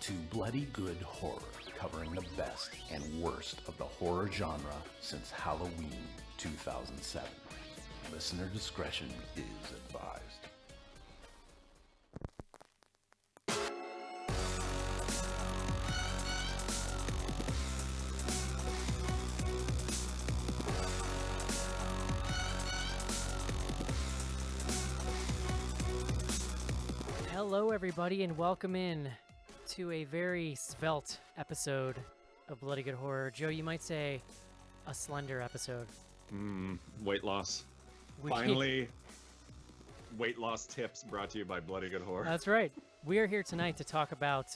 to Bloody Good Horror, covering the best and worst of the horror genre since Halloween 2007. Listener discretion is advised. Hello, everybody, and welcome in to a very svelte episode of Bloody Good Horror. Joe, you might say a slender episode. Weight loss. Finally, weight loss tips brought to you by Bloody Good Horror. That's right. We are here tonight to talk about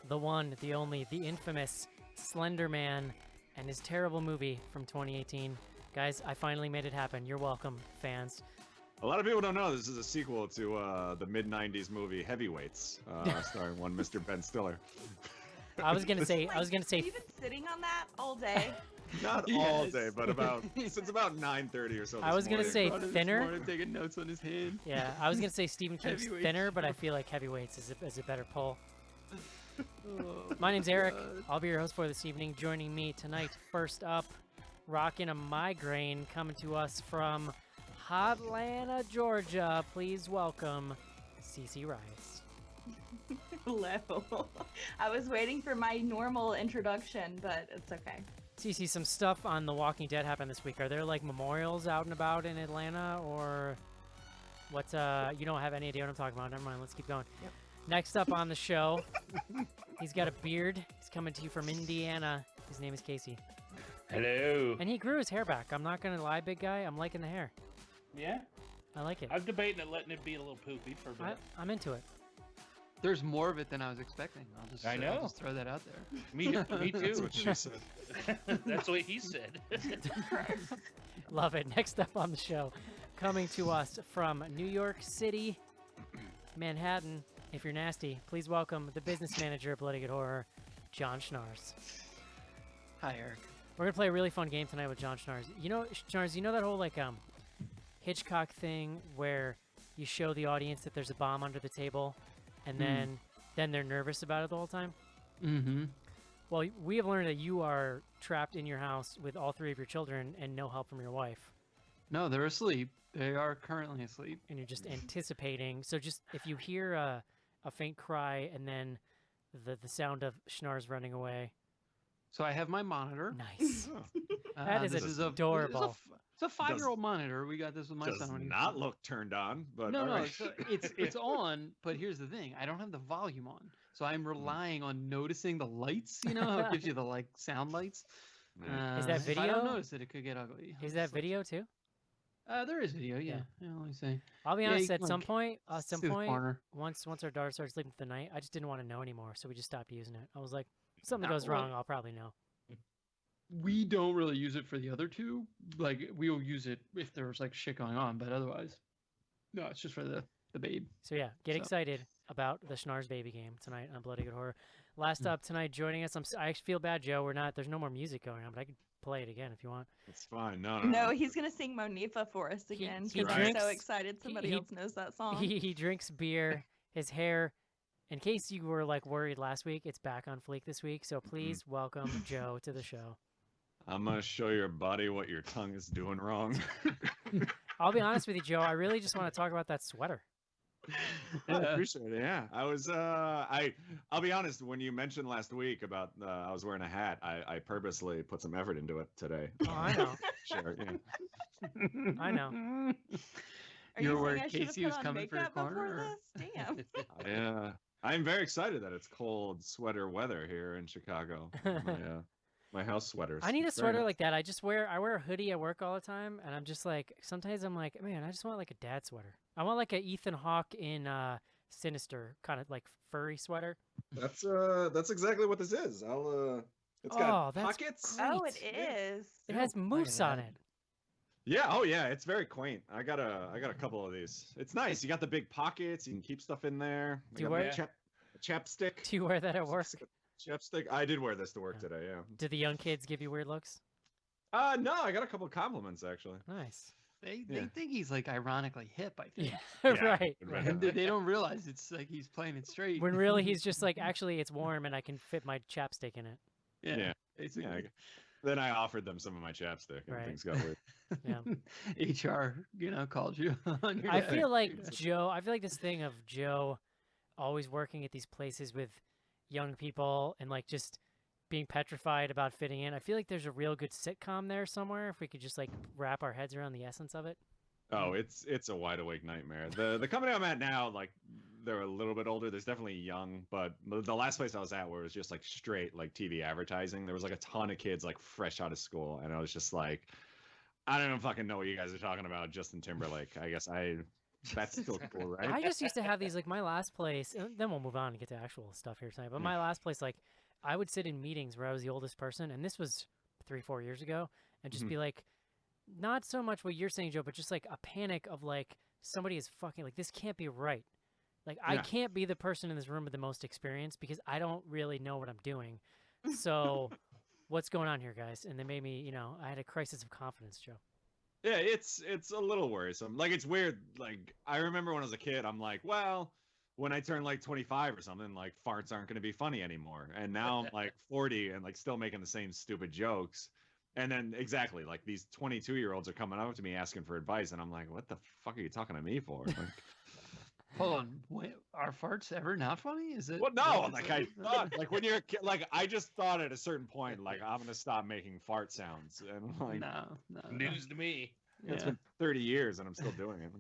the one, the only, the infamous Slender Man and his terrible movie from 2018. Guys, I finally made it happen. You're welcome, fans. A lot of people don't know this is a sequel to the mid-90s movie Heavyweights, starring one Mr. Ben Stiller. I was gonna say. Have you been sitting on that all day? Not all day, but since about 9:30 or so. I was gonna say Thinner. Taking notes on his hand. Yeah, I was gonna say Stephen King's Heavyweights. Thinner, but I feel like Heavyweights is a better pull. My name's Eric. I'll be your host for this evening. Joining me tonight, first up, rocking a migraine, coming to us from Hotlanta, Georgia. Please welcome Cece Rice. Hello. I was waiting for my normal introduction, but it's okay. Cece, some stuff on The Walking Dead happened this week. Are there like memorials out and about in Atlanta, or what's you don't have any idea what I'm talking about? Never mind. Let's keep going. Yep. Next up on the show, he's got a beard. He's coming to you from Indiana. His name is Casey. Hello. And he grew his hair back. I'm not gonna lie, big guy. I'm liking the hair. Yeah? I like it. I'm debating it, letting it be a little poopy for a bit. I'm into it. There's more of it than I was expecting. I know. I'll just throw that out there. Me too. That's what she said. That's what he said. Love it. Next up on the show, coming to us from New York City, Manhattan. If you're nasty, please welcome the business manager of Bloody Good Horror, John Schnars. Hi, Eric. We're gonna play a really fun game tonight with John Schnars. You know, Schnars, you know that whole like Hitchcock thing where you show the audience that there's a bomb under the table, and then they're nervous about it the whole time? Mm-hmm. Well, we have learned that you are trapped in your house with all three of your children and no help from your wife. No, they're asleep. They are currently asleep. And you're just anticipating. So just if you hear a faint cry and then the sound of Schnars running away. So I have my monitor. Nice. That is this is adorable. It's a 5-year-old monitor. We got this with my Does son. not look turned on, but No, all no, right. so it's on, but here's the thing. I don't have the volume on. So I'm relying on noticing the lights, you know, how it gives you the like sound lights. Is that If I don't video? notice it, it could get ugly. Is that video too? There is video, yeah. Let me see. I'll be Yeah, honest, you at can, some like, point, see the corner. once our daughter started sleeping for the night, I just didn't want to know anymore, so we just stopped using it. I was like, if something Nah, goes well- wrong, I'll probably know. We don't really use it for the other two. Like, we'll use it if there's like shit going on, but otherwise, no, it's just for the babe. So yeah, get So- excited about the Schnars baby game tonight on Bloody Good Horror. Last up tonight, joining us, I actually feel bad, Joe. There's no more music going on, but I could play it again if you want. It's fine. No. No, he's gonna sing Monifa for us again. he I'm drinks- so excited somebody he- else knows that song. He drinks beer. His hair, in case you were like worried last week, it's back on fleek this week. So please welcome Joe to the show. I'm gonna show your body what your tongue is doing wrong. I'll be honest with you, Joe. I really just want to talk about that sweater. I appreciate it. Yeah, I was. I'll be honest. When you mentioned last week about I was wearing a hat, I purposely put some effort into it today. Oh, I know. Sure. Yeah. I know. Are You're you where saying I should have Casey put was on coming for your makeup before corner, or- this? Damn. Yeah. I'm very excited that it's cold sweater weather here in Chicago. My house sweaters. I need a Very sweater nice. like that. I wear a hoodie at work all the time, and I'm just like, sometimes I'm like, man, I just want like a dad sweater. I want like a Ethan Hawke in Sinister kind of like furry sweater. That's exactly what this is. It's got that's pockets. great. Oh, it is. It has moose on it. Yeah. Oh yeah. It's very quaint. I got a couple of these. It's nice. You got the big pockets. You can keep stuff in there. Do you got wear- the chapstick? Do you wear that at work? Chapstick. I did wear this to work today. Yeah. Do the young kids give you weird looks? No, I got a couple of compliments actually. Nice. They Yeah. think he's like ironically hip, I think. Yeah, Yeah, right. right. And they don't realize it's like he's playing it straight. When really he's just like, actually, it's warm and I can fit my chapstick in it. yeah, Yeah. basically. Yeah. Then I offered them some of my chapstick, and Right. things got weird. Yeah. HR, called you. On your I desk. feel like I feel like this thing of Joe always working at these places with young people and like just being petrified about fitting in. I feel like there's a real good sitcom there somewhere if we could just like wrap our heads around the essence of it. Oh, it's a wide awake nightmare. The company I'm at now, like they're a little bit older. There's definitely young, but the last place I was at where it was just like straight like TV advertising, there was like a ton of kids like fresh out of school, and I was just like, I don't even fucking know what you guys are talking about. Justin Timberlake. I guess that's still cool, right? I just used to have these like my last place, and then we'll move on and get to actual stuff here tonight. But my last place, like I would sit in meetings where I was the oldest person, and this was 3-4 years ago, and just be like, not so much what you're saying, Joe, but just like a panic of like somebody is fucking like this can't be right. Like I Yeah. can't be the person in this room with the most experience because I don't really know what I'm doing. So what's going on here, guys? And they made me, I had a crisis of confidence, Joe. Yeah, it's a little worrisome. Like it's weird. Like I remember when I was a kid, I'm like, well, when I turn like 25 or something, like farts aren't going to be funny anymore. And now I'm like 40 and like still making the same stupid jokes. And then exactly like these 22-year-olds are coming up to me asking for advice, and I'm like, what the fuck are you talking to me for? Like, Hold on, wait, are farts ever not funny? Is it? well, no, like I thought, like when you're a kid, like I just thought at a certain point, like I'm gonna stop making fart sounds, and like No. News to me. it's Yeah. been 30 years and I'm still doing it.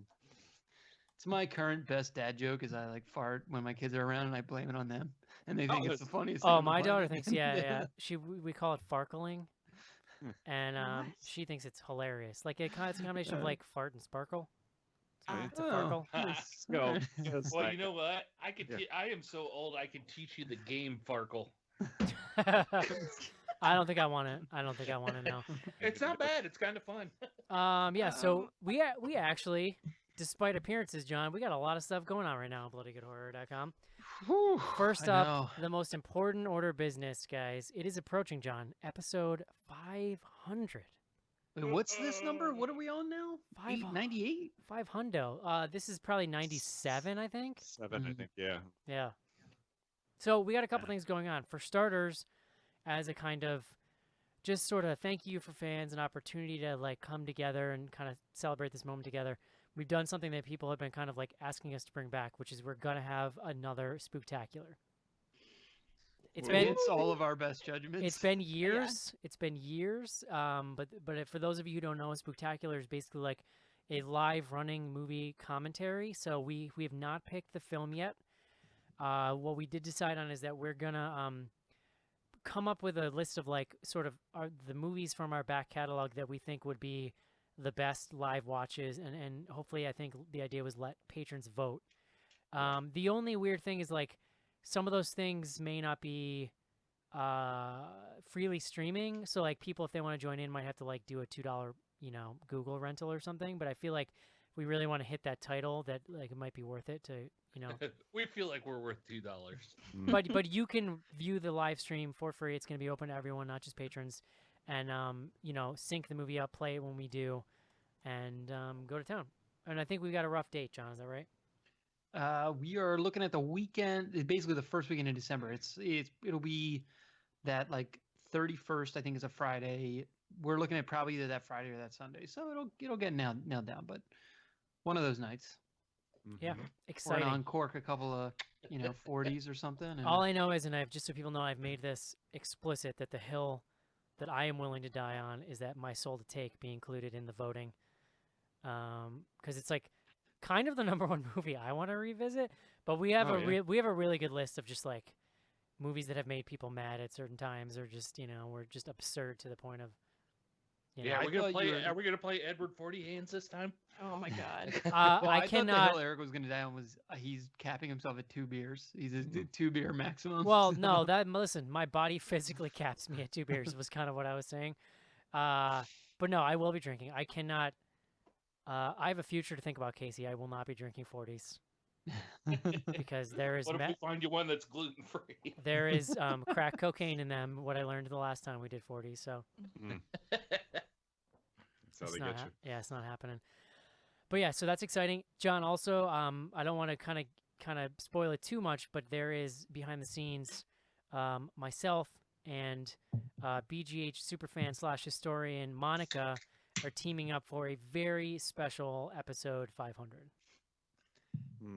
It's my current best dad joke is I like fart when my kids are around and I blame it on them, and they think it's the funniest thing. Oh, on the my daughter planet. thinks, yeah. We call it farkling, and What? she thinks it's hilarious. Like it's a combination of like fart and sparkle. So Ah. it's a farkle. nice. So, Okay. it's Well, like- you know what? I could. Yeah. I am so old. I could teach you the game Farkle. I don't think I want to. I don't think I want to know. It's not bad. It's kind of fun. Yeah. So we actually, despite appearances, John, we got a lot of stuff going on right now on bloodygoodhorror.com. Whew, First I up, know. the most important order of business, guys. It is approaching, John. Episode 500. Wait, what's this number? What are we on now? 98? 500. This is probably 97, I think. 7, I think, yeah. Yeah. So we got a couple things going on. For starters, as a kind of just sort of thank you for fans, an opportunity to like come together and kind of celebrate this moment together. We've done something that people have been kind of like asking us to bring back, which is we're gonna have another Spooktacular. It's all of our best judgments. It's been years. It's been years. But for those of you who don't know, Spooktacular is basically like a live running movie commentary. So we have not picked the film yet. What we did decide on is that we're gonna come up with a list of like sort of the movies from our back catalog that we think would be the best live watches, and hopefully I think the idea was let patrons vote. The only weird thing is like some of those things may not be freely streaming, so like people if they want to join in might have to like do a $2 Google rental or something, but I feel like if we really want to hit that title that like it might be worth it to We feel like we're worth $2. but you can view the live stream for free. It's going to be open to everyone, not just patrons, and sync the movie up, play it when we do, and go to town. And I think we got a rough date, John, is that right? We are looking at the weekend, basically the first weekend in December. It'll be that like 31st, I think is a Friday. We're looking at probably either that Friday or that Sunday. So it'll get nailed down, but one of those nights. Yeah, Mhm. Or exciting. uncork a couple of 40s or something. And All I know is, and I've just so people know, I've made this explicit that the hill that I am willing to die on is that My Soul to Take be included in the voting, because it's like kind of the number one movie I want to revisit. But we have we have a really good list of just like movies that have made people mad at certain times, or just were just absurd to the point of. Yeah, I are we gonna thought play? you were- Are we gonna play Edward 40 Hands this time? Oh my god. Well, I thought cannot. the hill Eric was going to die on was he's capping himself at 2 beers. He's a 2 beer maximum. Well, so- no, listen, my body physically caps me at 2 beers was kind of what I was saying. But no, I will be drinking. I cannot. I have a future to think about, Casey. I will not be drinking 40s because there is What if we find you one that's gluten free? there is crack cocaine in them. What I learned the last time we did 40s. So how they get you. Yeah, it's not happening. But yeah, so that's exciting, John. Also, I don't want to kind of spoil it too much, but there is behind the scenes, myself and BGH superfan / historian Monica are teaming up for a very special episode 500.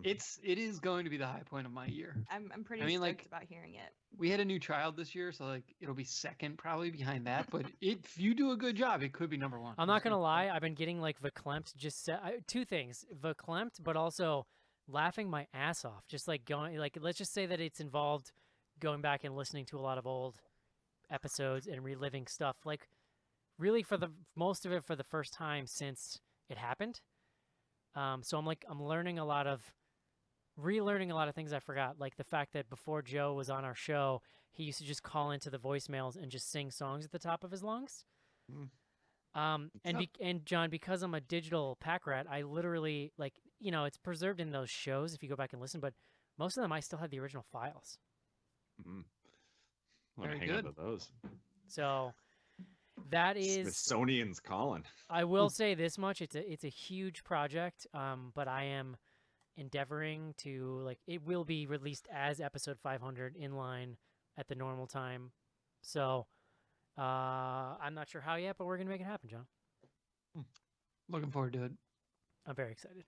It is going to be the high point of my year. I'm pretty I mean, stoked like, about hearing it. We had a new child this year, so like it'll be second probably behind that. But if you do a good job, it could be number one. I'm not gonna lie, I've been getting like verklempt. Just two things: verklempt, but also laughing my ass off. Just like going, like let's just say that it's involved going back and listening to a lot of old episodes and reliving stuff. Like really for the most of it for the first time since it happened. So I'm learning a lot of. Relearning a lot of things I forgot, like the fact that before Joe was on our show, he used to just call into the voicemails and just sing songs at the top of his lungs. And John, because I'm a digital pack rat, I literally it's preserved in those shows if you go back and listen, but most of them I still have the original files. Want to hang on to those? So that is Smithsonian's calling. I will say this much: it's a huge project, but I am endeavoring to it will be released as episode 500 in line at the normal time. So I'm not sure how yet, but we're gonna make it happen, John. Looking forward to it. I'm very excited.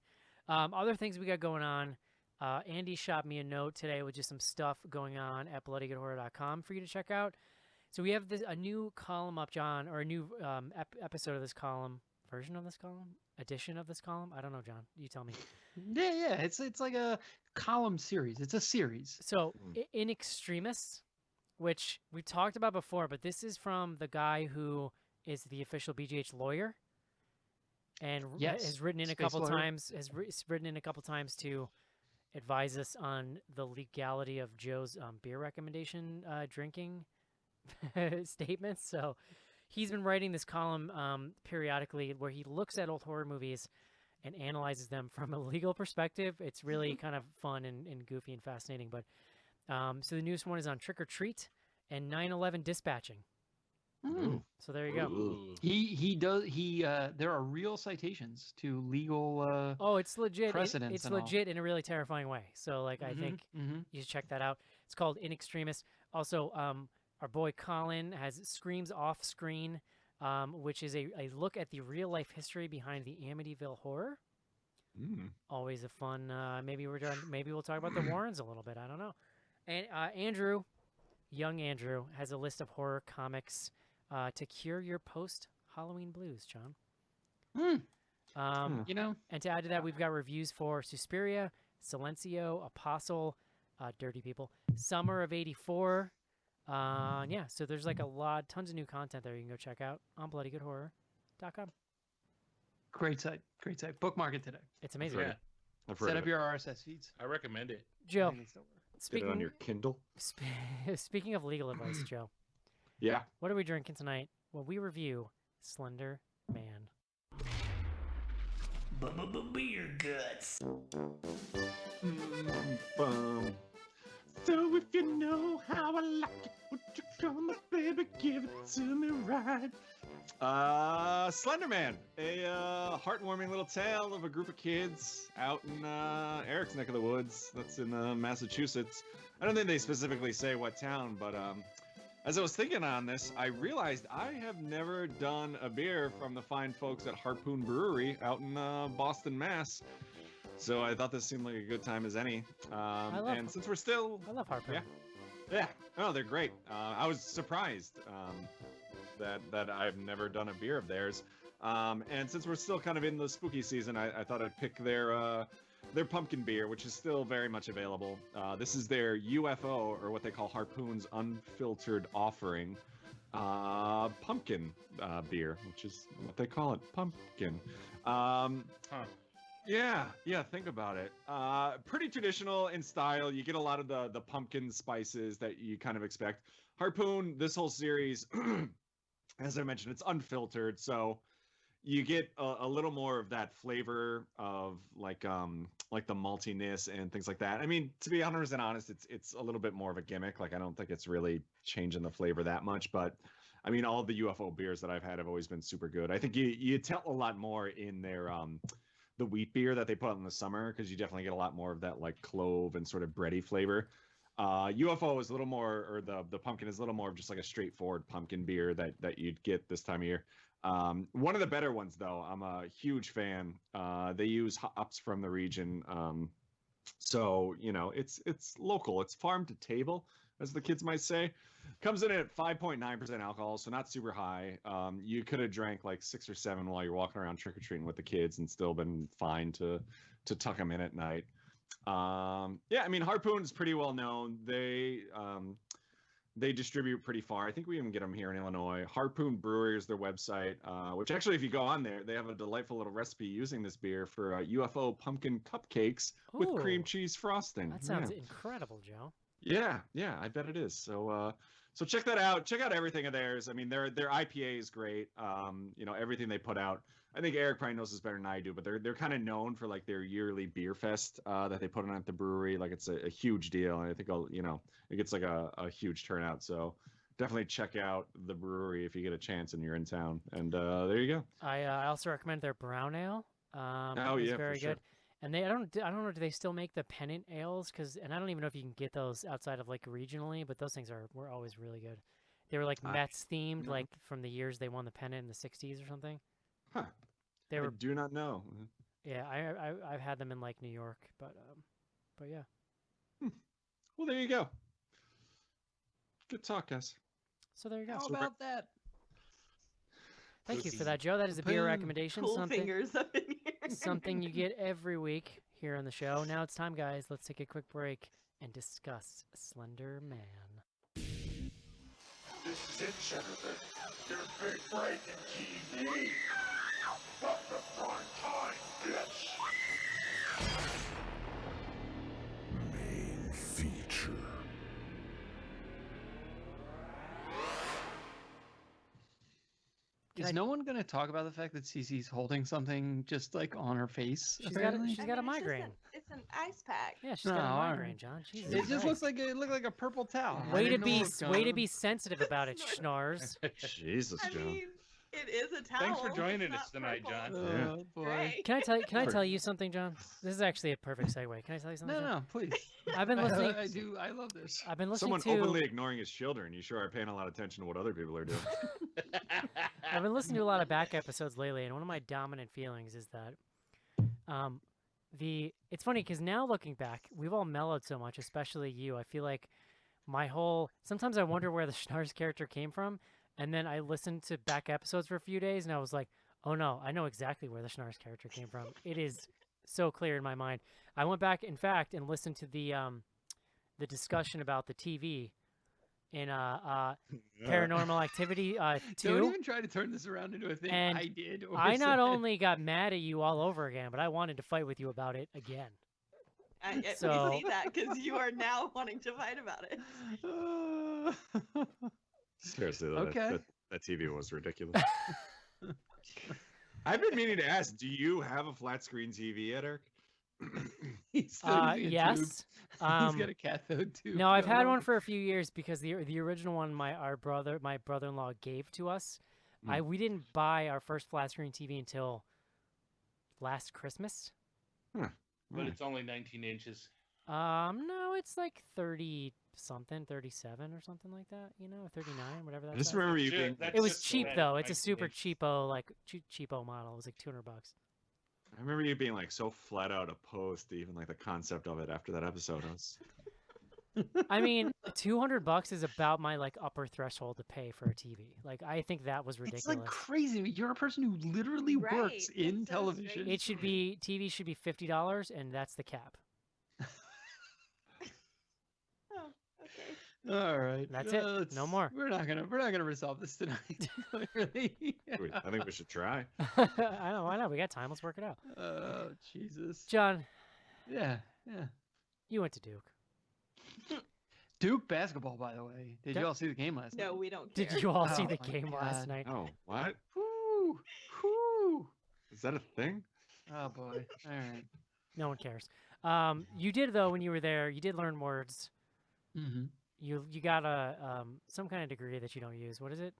Other things we got going on. Andy shot me a note today with just some stuff going on at bloodygoodhorror.com for you to check out. So we have a new column up, John, or a new episode of this column, version of this column, edition of this column. I don't know, John. You tell me. Yeah. It's like a column series. It's a series. So In Extremis, which we've talked about before, but this is from the guy who is the official BGH lawyer, and has written in a couple times. Has written in a couple times to advise us on the legality of Joe's beer recommendation drinking statements. So he's been writing this column periodically where he looks at old horror movies and analyzes them from a legal perspective. It's really kind of fun and goofy and fascinating. But so the newest one is on Trick or Treat and 9/11 dispatching. So there you go. There are real citations to legal it's legit. precedents. It's legit in a really terrifying way. So I think you should check that out. It's called In Extremis. Also, our boy Colin has Screams Off Screen, which is a look at the real life history behind the Amityville Horror. Always a fun. Maybe we'll talk about the Warrens a little bit. I don't know. And Andrew, young Andrew, has a list of horror comics to cure your post Halloween blues, John. And to add to that, we've got reviews for Suspiria, Silencio, Apostle, Dirty People, Summer of '84. So there's tons of new content there you can go check out on bloodygoodhorror.com. Great site. Bookmark it today. It's amazing. Yeah. Set up your RSS feeds. I recommend it. Joe, Get it on your Kindle. Speaking of legal advice, Joe. Yeah. What are we drinking tonight? Well, we review Slender Man. Beer guts. So if you know how I like it, would you come, baby, give it to me right? Slender Man, a heartwarming little tale of a group of kids out in Eric's neck of the woods. That's in Massachusetts. I don't think they specifically say what town, but as I was thinking on this, I realized I have never done a beer from the fine folks at Harpoon Brewery out in Boston, Mass. So I thought this seemed like a good time as any. Since we're still... I love Harpoon. Yeah. Oh, they're great. I was surprised that I've never done a beer of theirs. And since we're still kind of in the spooky season, I thought I'd pick their pumpkin beer, which is still very much available. This is their UFO, or what they call Harpoon's Unfiltered Offering pumpkin beer, which is what they call it, pumpkin. Yeah, think about it. Pretty traditional in style. You get a lot of the pumpkin spices that you kind of expect. Harpoon, this whole series, as I mentioned, it's unfiltered, so you get a little more of that flavor of like the maltiness and things like that. I mean, to be 100% honest, it's a little bit more of a gimmick. I don't think it's really changing the flavor that much, but I mean, all the UFO beers that I've had have always been super good. I think you tell a lot more in their the wheat beer that they put out in the summer, because you definitely get a lot more of that like clove and sort of bready flavor. UFO is a little more, or the pumpkin is a little more of just like a straightforward pumpkin beer that you'd get this time of year. One of the better ones, though, I'm a huge fan. They use hops from the region, so it's local. It's farm to table, as the kids might say. Comes in at 5.9% alcohol, so not super high. You could have drank like 6 or 7 while you're walking around trick or treating with the kids, and still been fine to tuck them in at night. Yeah, I mean, Harpoon is pretty well known. They distribute pretty far. I think we even get them here in Illinois. Harpoon Brewery is their website, which actually, if you go on there, they have a delightful little recipe using this beer for UFO pumpkin cupcakes with cream Ooh, cheese frosting. That sounds incredible, Joe. Yeah, I bet it is. So check that out. Check out everything of theirs. I mean, their IPA is great. Everything they put out. I think Eric probably knows this better than I do, but they're kind of known for like their yearly beer fest that they put on at the brewery. Like it's a huge deal, and I think it gets like a huge turnout. So definitely check out the brewery if you get a chance and you're in town. And there you go. I also recommend their brown ale. Oh It's yeah, very for sure. good. And I don't know, do they still make the pennant ales? And I don't even know if you can get those outside of like regionally, but those things were always really good. They were like Mets themed, no. like from the years they won the pennant in the '60s or something. Huh. They I were, do not know. yeah. I've had them in like New York, but yeah. Well, there you go. Good talk, guys. So there you go. How about that? Thank you This for is that, Joe. That is a beer Boom. recommendation. Cool something fingers up in here. something you get every week here on the show. Now it's time, guys. Let's take a quick break and discuss Slender Man. This is it, Jennifer. Your big break in TV. But the prime time, bitch. Main feature. Is no one going to talk about the fact that Cece's holding something just like on her face? She's apparently? got a It's just migraine. it's an ice pack. Yeah, she's got a No, all migraine, right. John. Jesus It just Christ. looks like it looked like a purple towel. I Way to didn't know be what was going way to on. be sensitive about it, Schnars. Jesus, I Joe. mean, it is a towel. Thanks for joining it's us not tonight, purple. John. Yeah. Oh boy. Right. Can I tell you something, John? This is actually a perfect segue. Can I tell you something? No, John? no, please. I've been listening. I do. I love this. I've been listening Someone to. openly ignoring his children. You sure are paying a lot of attention to what other people are doing. I've been listening to a lot of back episodes lately, and one of my dominant feelings is that, it's funny because now looking back, we've all mellowed so much, especially you. I feel like sometimes I wonder where the Schnars character came from, and then I listened to back episodes for a few days, and I was like, oh no, I know exactly where the Schnars character came from. It is so clear in my mind. I went back, in fact, and listened to the discussion about the TV in Paranormal Activity 2. Don't even try to turn this around into a thing And I did. Or I not said. only got mad at you all over again, but I wanted to fight with you about it again. So- We see that because you are now wanting to fight about it. Seriously, though, Okay. that TV was ridiculous. I've been meaning to ask, do you have a flat screen TV yet, Eric? He's still using a tube. Yes. He's got a cathode tube. No, I've going had on. one for a few years because the original one my brother-in-law gave to us. We didn't buy our first flat screen TV until last Christmas. But it's only 19 inches. No, it's like 30 something, 37 or something like that. 39, whatever I that. just is. remember you Sure, being. that's It was just cheap the though. It's a 19 super inch. cheapo, like cheapo model. It was like $200. I remember you being like so flat out opposed to even like the concept of it after that episode. I mean, $200 is about my like upper threshold to pay for a TV. Like, I think that was ridiculous. It's like crazy. You're a person who literally Right, works in it's so television. strange. TV should be $50, and that's the cap. Oh, okay. All right. That's it. let's- No more. We're not gonna resolve this tonight. Clearly. I think we should try. I know, why not? We got time. Let's work it out. Oh Jesus. John, Yeah. you went to Duke. Duke basketball, by the way. Did That- you all see the game last No, night? we don't care. Did you all see Oh the my game last God. night? Oh, what? Whoo! Whoo! Is that a thing? Oh boy. All right. No one cares. You did though when you were there. You did learn words. Mm-hmm. You got a some kind of degree that you don't use. What is it?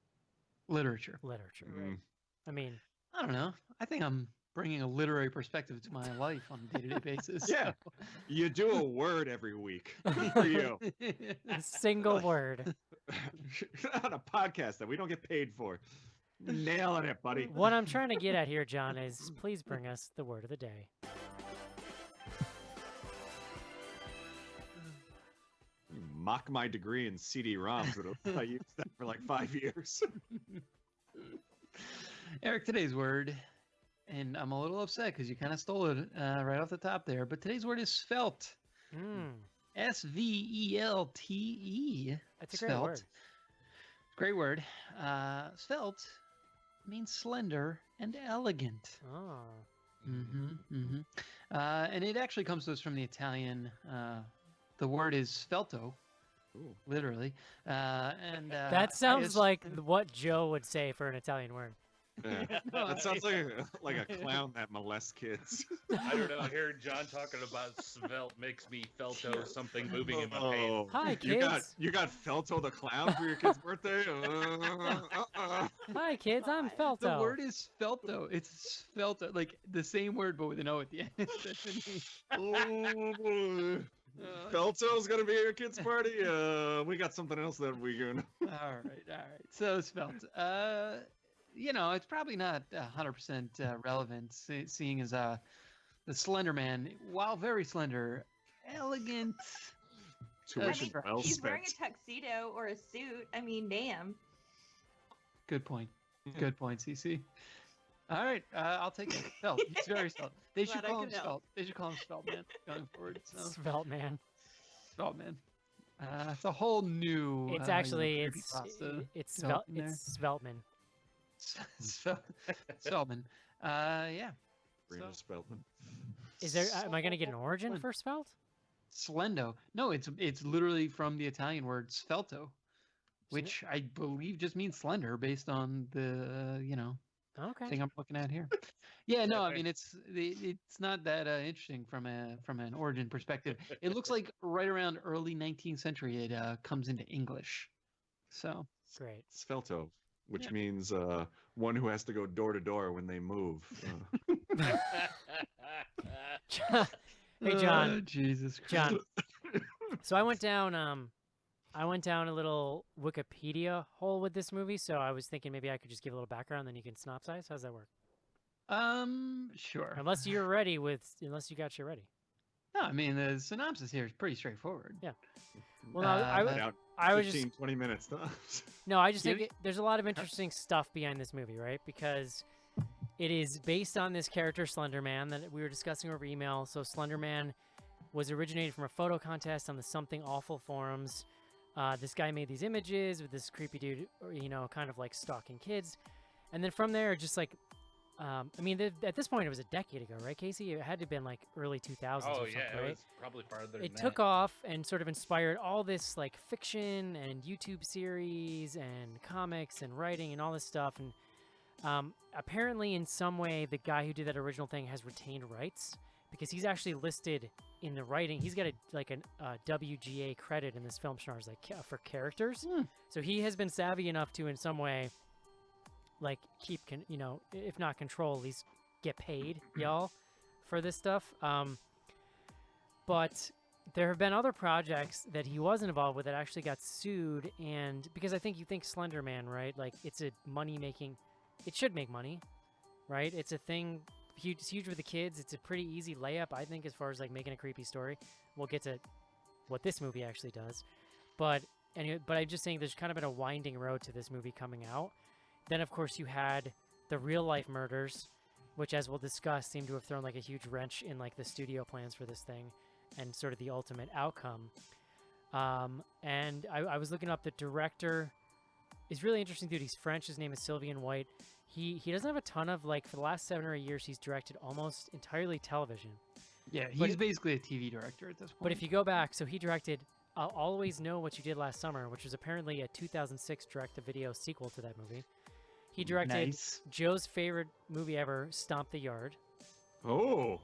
Literature. Literature, Mm. right? I mean, I don't know. I think I'm bringing a literary perspective to my life on a day-to-day basis. Yeah. You do a word every week. Good for you. a single word. On a podcast that we don't get paid for. Nailing it, buddy. What I'm trying to get at here, John, is please bring us the word of the day. You mock my degree in CD-ROMs, but I used that for like 5 years. Eric, today's word, and I'm a little upset because you kind of stole it right off the top there, but today's word is svelte. Hmm. S-V-E-L-T-E. That's a great word. Great word. Svelte means slender and elegant. Oh. And it actually comes to us from the Italian. The word is svelto, literally. That I sounds just- like what Joe would say for an Italian word. Yeah. That sounds like a clown that molests kids. I don't know. Hearing John talking about svelte makes me felto something moving in my pants. Oh, Hi, you got kids. Felto the clown for your kid's birthday? Hi, kids. I'm Felto. The word is svelto. It's svelto, like the same word but with an O at the end. That's the name. Felto's gonna be at your kid's party. We got something else that we can. All right. So svelte. It's probably not 100% relevant, seeing as the Slender Man, while very slender, elegant. Tuition I mean, well he's wearing spent. a tuxedo or a suit. I mean, damn. Good point. Good point, CC. All right, I'll take it. Svelte. He's very svelte. They should Glad I call him could help. svelte. They should call him svelte man going forward. So Svelte man. svelte man. It's a whole new. It's actually it's creepypasta it's built Svelte in there. it's Sveltman. Svelte. Yeah. Brina Speltman. Is there? Am I gonna get an origin Slend- for Svelte? Slendo. No, it's literally from the Italian word svelto, which I believe just means slender, based on the Okay. thing I'm looking at here. Yeah, no, I mean it's not that interesting from an origin perspective. It looks like right around early 19th century it comes into English. So Great. Svelto, which Yeah. means one who has to go door to door when they move. Hey, John. Jesus Christ. John. So I went down a little Wikipedia hole with this movie, so I was thinking maybe I could just give a little background, then you can synopsize. How's that work? Sure. Unless you got shit ready. No, I mean the synopsis here is pretty straightforward. Yeah. Well, no, Down I was 15, just 20 minutes. no, I just Give think there's a lot of interesting stuff behind this movie, right? Because it is based on this character Slender Man that we were discussing over email. So Slender Man was originated from a photo contest on the Something Awful forums. This guy made these images with this creepy dude, kind of like stalking kids, and then from there, just like, at this point, it was a decade ago, right, Casey? It had to have been like early 2000s Oh or yeah, something, it right? was probably farther than It that. took off and sort of inspired all this like fiction and YouTube series and comics and writing and all this stuff. And apparently, in some way, the guy who did that original thing has retained rights because he's actually listed in the writing. He's got a WGA credit in this film stars for characters. So he has been savvy enough to, in some way, like keep if not control, at least get paid, y'all, for this stuff. But there have been other projects that he wasn't involved with that actually got sued, and because I think you think Slender Man, right? Like it's a money-making, it should make money, right? It's a thing, it's huge with the kids. It's a pretty easy layup, I think, as far as like making a creepy story. We'll get to what this movie actually does, but I'm just saying there's kind of been a winding road to this movie coming out. Then, of course, you had the real-life murders, which, as we'll discuss, seem to have thrown like a huge wrench in like the studio plans for this thing and sort of the ultimate outcome. And I was looking up, the director is really interesting dude. He's French. His name is Sylvain White. He doesn't have a ton of, like, for the last 7 or 8 years, he's directed almost entirely television. Yeah, But he's basically a TV director at this point. But if you go back, so he directed I'll Always Know What You Did Last Summer, which was apparently a 2006 direct-to-video sequel to that movie. He directed Nice. Joe's favorite movie ever, Stomp the Yard. Oh.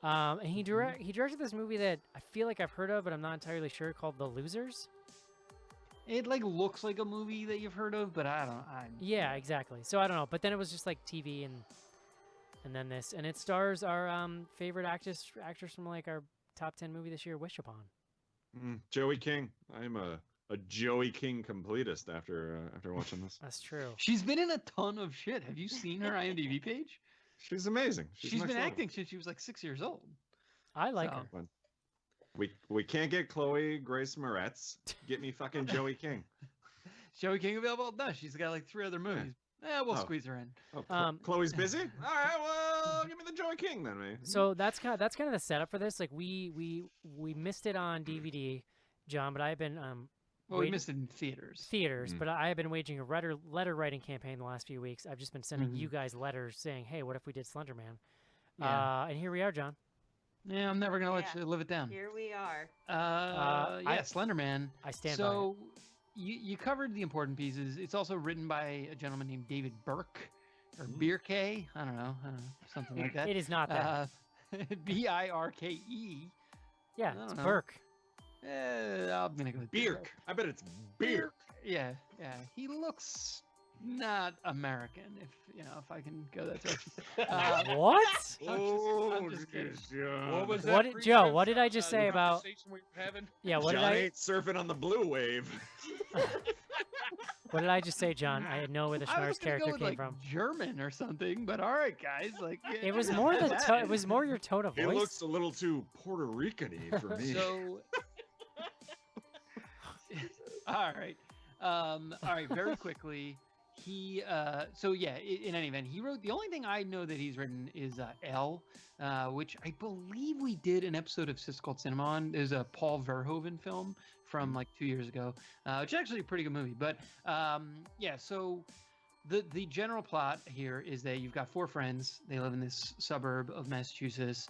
And he directed this movie that I feel like I've heard of, but I'm not entirely sure, called The Losers. It like looks like a movie that you've heard of, but I don't. Yeah, exactly. So I don't know. But then it was just like TV and then this, and it stars our favorite actress from like our top 10 movie this year, Wish Upon. Joey King. I'm a Joey King completist after watching this. That's true. She's been in a ton of shit. Have you seen her IMDb page? She's amazing. She's next been level. acting since she was like 6 years old. I like So- her. But we can't get Chloe Grace Moretz. Get me fucking Joey King. Joey King available? No, she's got like 3 other movies. We'll Oh. squeeze her in. Oh, Chloe's busy. All right, well, give me the Joey King then, man. So that's kind of the setup for this. Like we missed it on DVD, John, but I've been Well, we wait- missed it in theaters. theaters, but I have been waging a letter writing campaign the last few weeks. I've just been sending you guys letters saying, "Hey, what if we did Slenderman?" Yeah. And here we are, John. Yeah, I'm never gonna let Yeah. you live it down. Here we are. I Slenderman. stand by it. So you covered the important pieces. It's also written by a gentleman named David Burke or Birke. I don't know, something like that. It is not that. Birke. Yeah, I it's don't know. Burke. I'm gonna go with Birk. I bet it's Birk. Yeah. He looks not American, if I can go that direction. What? I'm just kidding. What was What that? did- Joe, what did I just say about- conversation we were having? Yeah, what did John I ain't surfing on the blue wave. what did I just say, John? I had no where the I was Schnars gonna character go with, came like, from. German or something, but all right, guys. Like It was more it was more your tone of It voice. looks a little too Puerto Rican-y for me. So, all right. Very quickly, he. In any event, he wrote. The only thing I know that he's written is L, which I believe we did an episode of Sis Called Cinema on. There's a Paul Verhoeven film from like 2 years ago, which is actually a pretty good movie. But so. The general plot here is that you've got 4 friends. They live in this suburb of Massachusetts.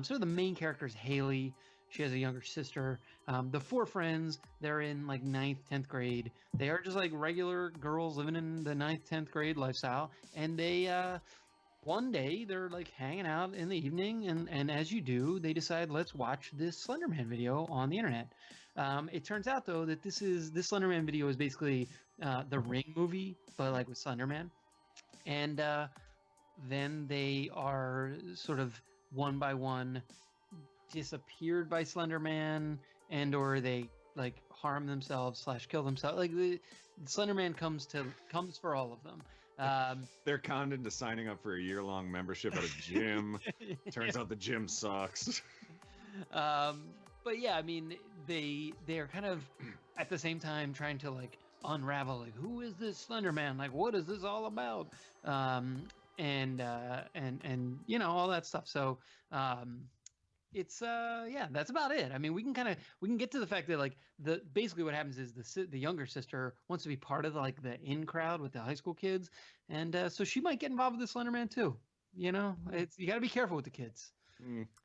So the main character is Haley. She has a younger sister. The 4 friends, they're in like 9th, 10th grade. They are just like regular girls living in the 9th, 10th grade lifestyle. And they, one day, they're like hanging out in the evening. And as you do, they decide, let's watch this Slenderman video on the internet. It turns out, though, that this Slenderman video is basically the Ring movie, but like with Slenderman. And then they are sort of one by one disappeared by Slenderman, and or they like harm themselves / kill themselves. Like the Slenderman comes for all of them. They're conned into signing up for a year-long membership at a gym. Turns out the gym sucks. But yeah, I mean, they are kind of at the same time trying to like unravel like who is this Slenderman? Like what is this all about? And all that stuff. So it's that's about it. I mean, we can get to the fact that like basically what happens is the younger sister wants to be part of the in crowd with the high school kids, and so she might get involved with the Slenderman too. You got to be careful with the kids.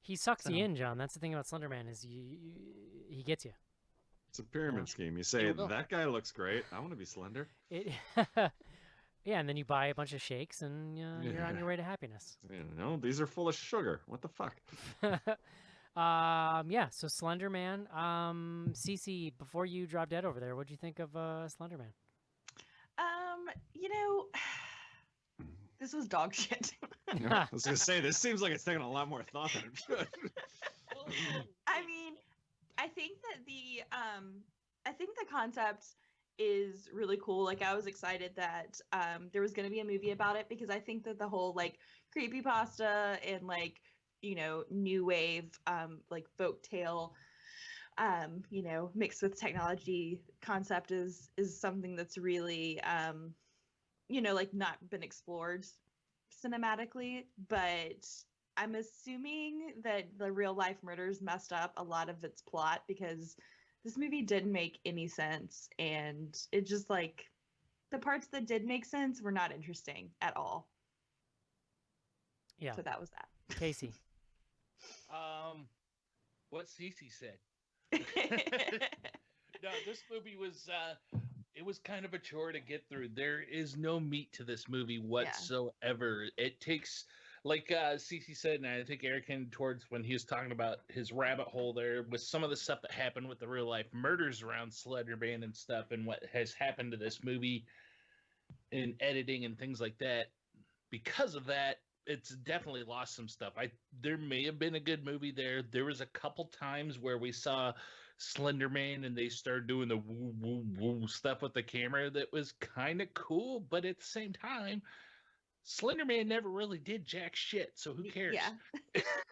He sucks you So- in, John. That's the thing about Slenderman is he gets you. It's a pyramid scheme. You say, you go. that guy looks great. I want to be slender. It yeah, and then you buy a bunch of shakes and you're on your way to happiness. These are full of sugar. What the fuck? So Slenderman. Cece, before you drop dead over there, what'd you think of Slenderman? This was dog shit. I was gonna say, this seems like it's taking a lot more thought than it should. I mean, I think that the concept is really cool. Like, I was excited that there was going to be a movie about it, because I think that the whole like creepypasta and like new wave folktale mixed with technology concept is something that's really not been explored cinematically. But I'm assuming that the real life murders messed up a lot of its plot, because this movie didn't make any sense, and it just like the parts that did make sense were not interesting at all. Yeah. So that was that. Casey. What Cece said. No, this movie was it was kind of a chore to get through. There is no meat to this movie whatsoever. It takes like Cece said, and I think Eric hinted towards when he was talking about his rabbit hole there with some of the stuff that happened with the real life murders around Slenderman and stuff, and what has happened to this movie in editing and things like that. Because of that, it's definitely lost some stuff. There may have been a good movie there. There was a couple times where we saw Slenderman and they started doing the woo woo woo stuff with the camera that was kind of cool, but at the same time, Slenderman never really did jack shit, so who cares? Yeah.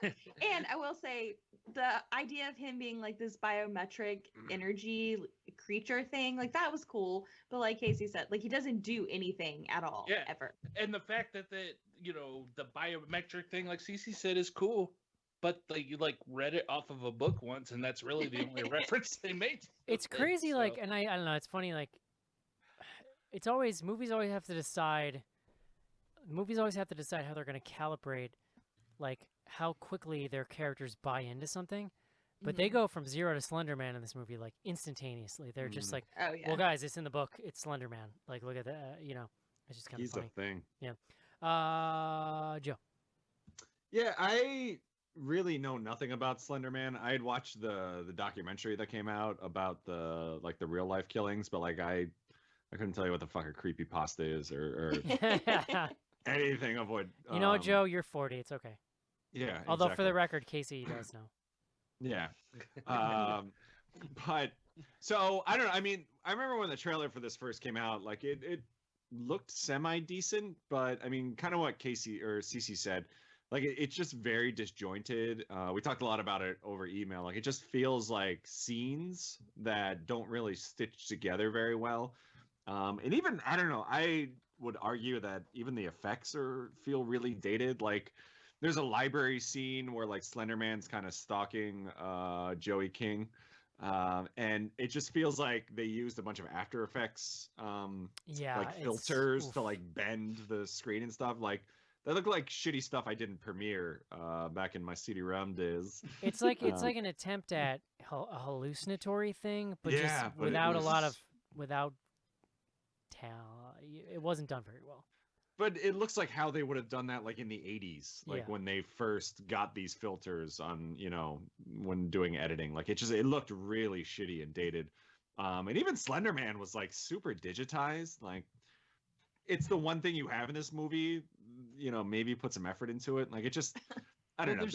And I will say the idea of him being like this biometric energy creature thing, like that was cool. But like Casey said, like he doesn't do anything at all, Yeah. ever. And the fact that the biometric thing, like Cece said, is cool, but you like read it off of a book once, and that's really the only reference they made. It's crazy, like, and I don't know. It's funny, like, it's always movies always have to decide. Movies always have to decide how they're going to calibrate, like, how quickly their characters buy into something. But they go from 0 to Slenderman in this movie, like, instantaneously. They're just like, Oh yeah. well, guys, it's in the book. It's Slenderman. Like, look at that. You know, it's just kind of He's funny. a thing. Joe. Yeah, I really know nothing about Slender Man. I had watched the documentary that came out about the real life killings, but like I couldn't tell you what the fuck a creepypasta is or anything of what. You know what, Joe? You're 40. It's okay. Yeah. Although, for exactly. the record, Casey does know. Yeah. But so I don't know. I mean, I remember when the trailer for this first came out, like it looked semi decent, but I mean, kind of what Casey or Cece said, like it's just very disjointed. We talked a lot about it over email. Like it just feels like scenes that don't really stitch together very well. And even I don't know. I would argue that even the effects feel really dated. Like there's a library scene where like Slenderman's kind of stalking Joey King. And it just feels like they used a bunch of After Effects Yeah, like filters to like bend the screen and stuff. Like they look like shitty stuff I did in Premiere back in my CD-ROM days. It's like an attempt at a hallucinatory thing, but Yeah, just but it without a lot was- of it wasn't done very well. But it looks like how they would have done that like in the 80s, like Yeah. when they first got these filters on, when doing editing. Like it looked really shitty and dated. And even Slenderman was like super digitized. Like it's the one thing you have in this movie, maybe put some effort into it. Like it just, I don't know.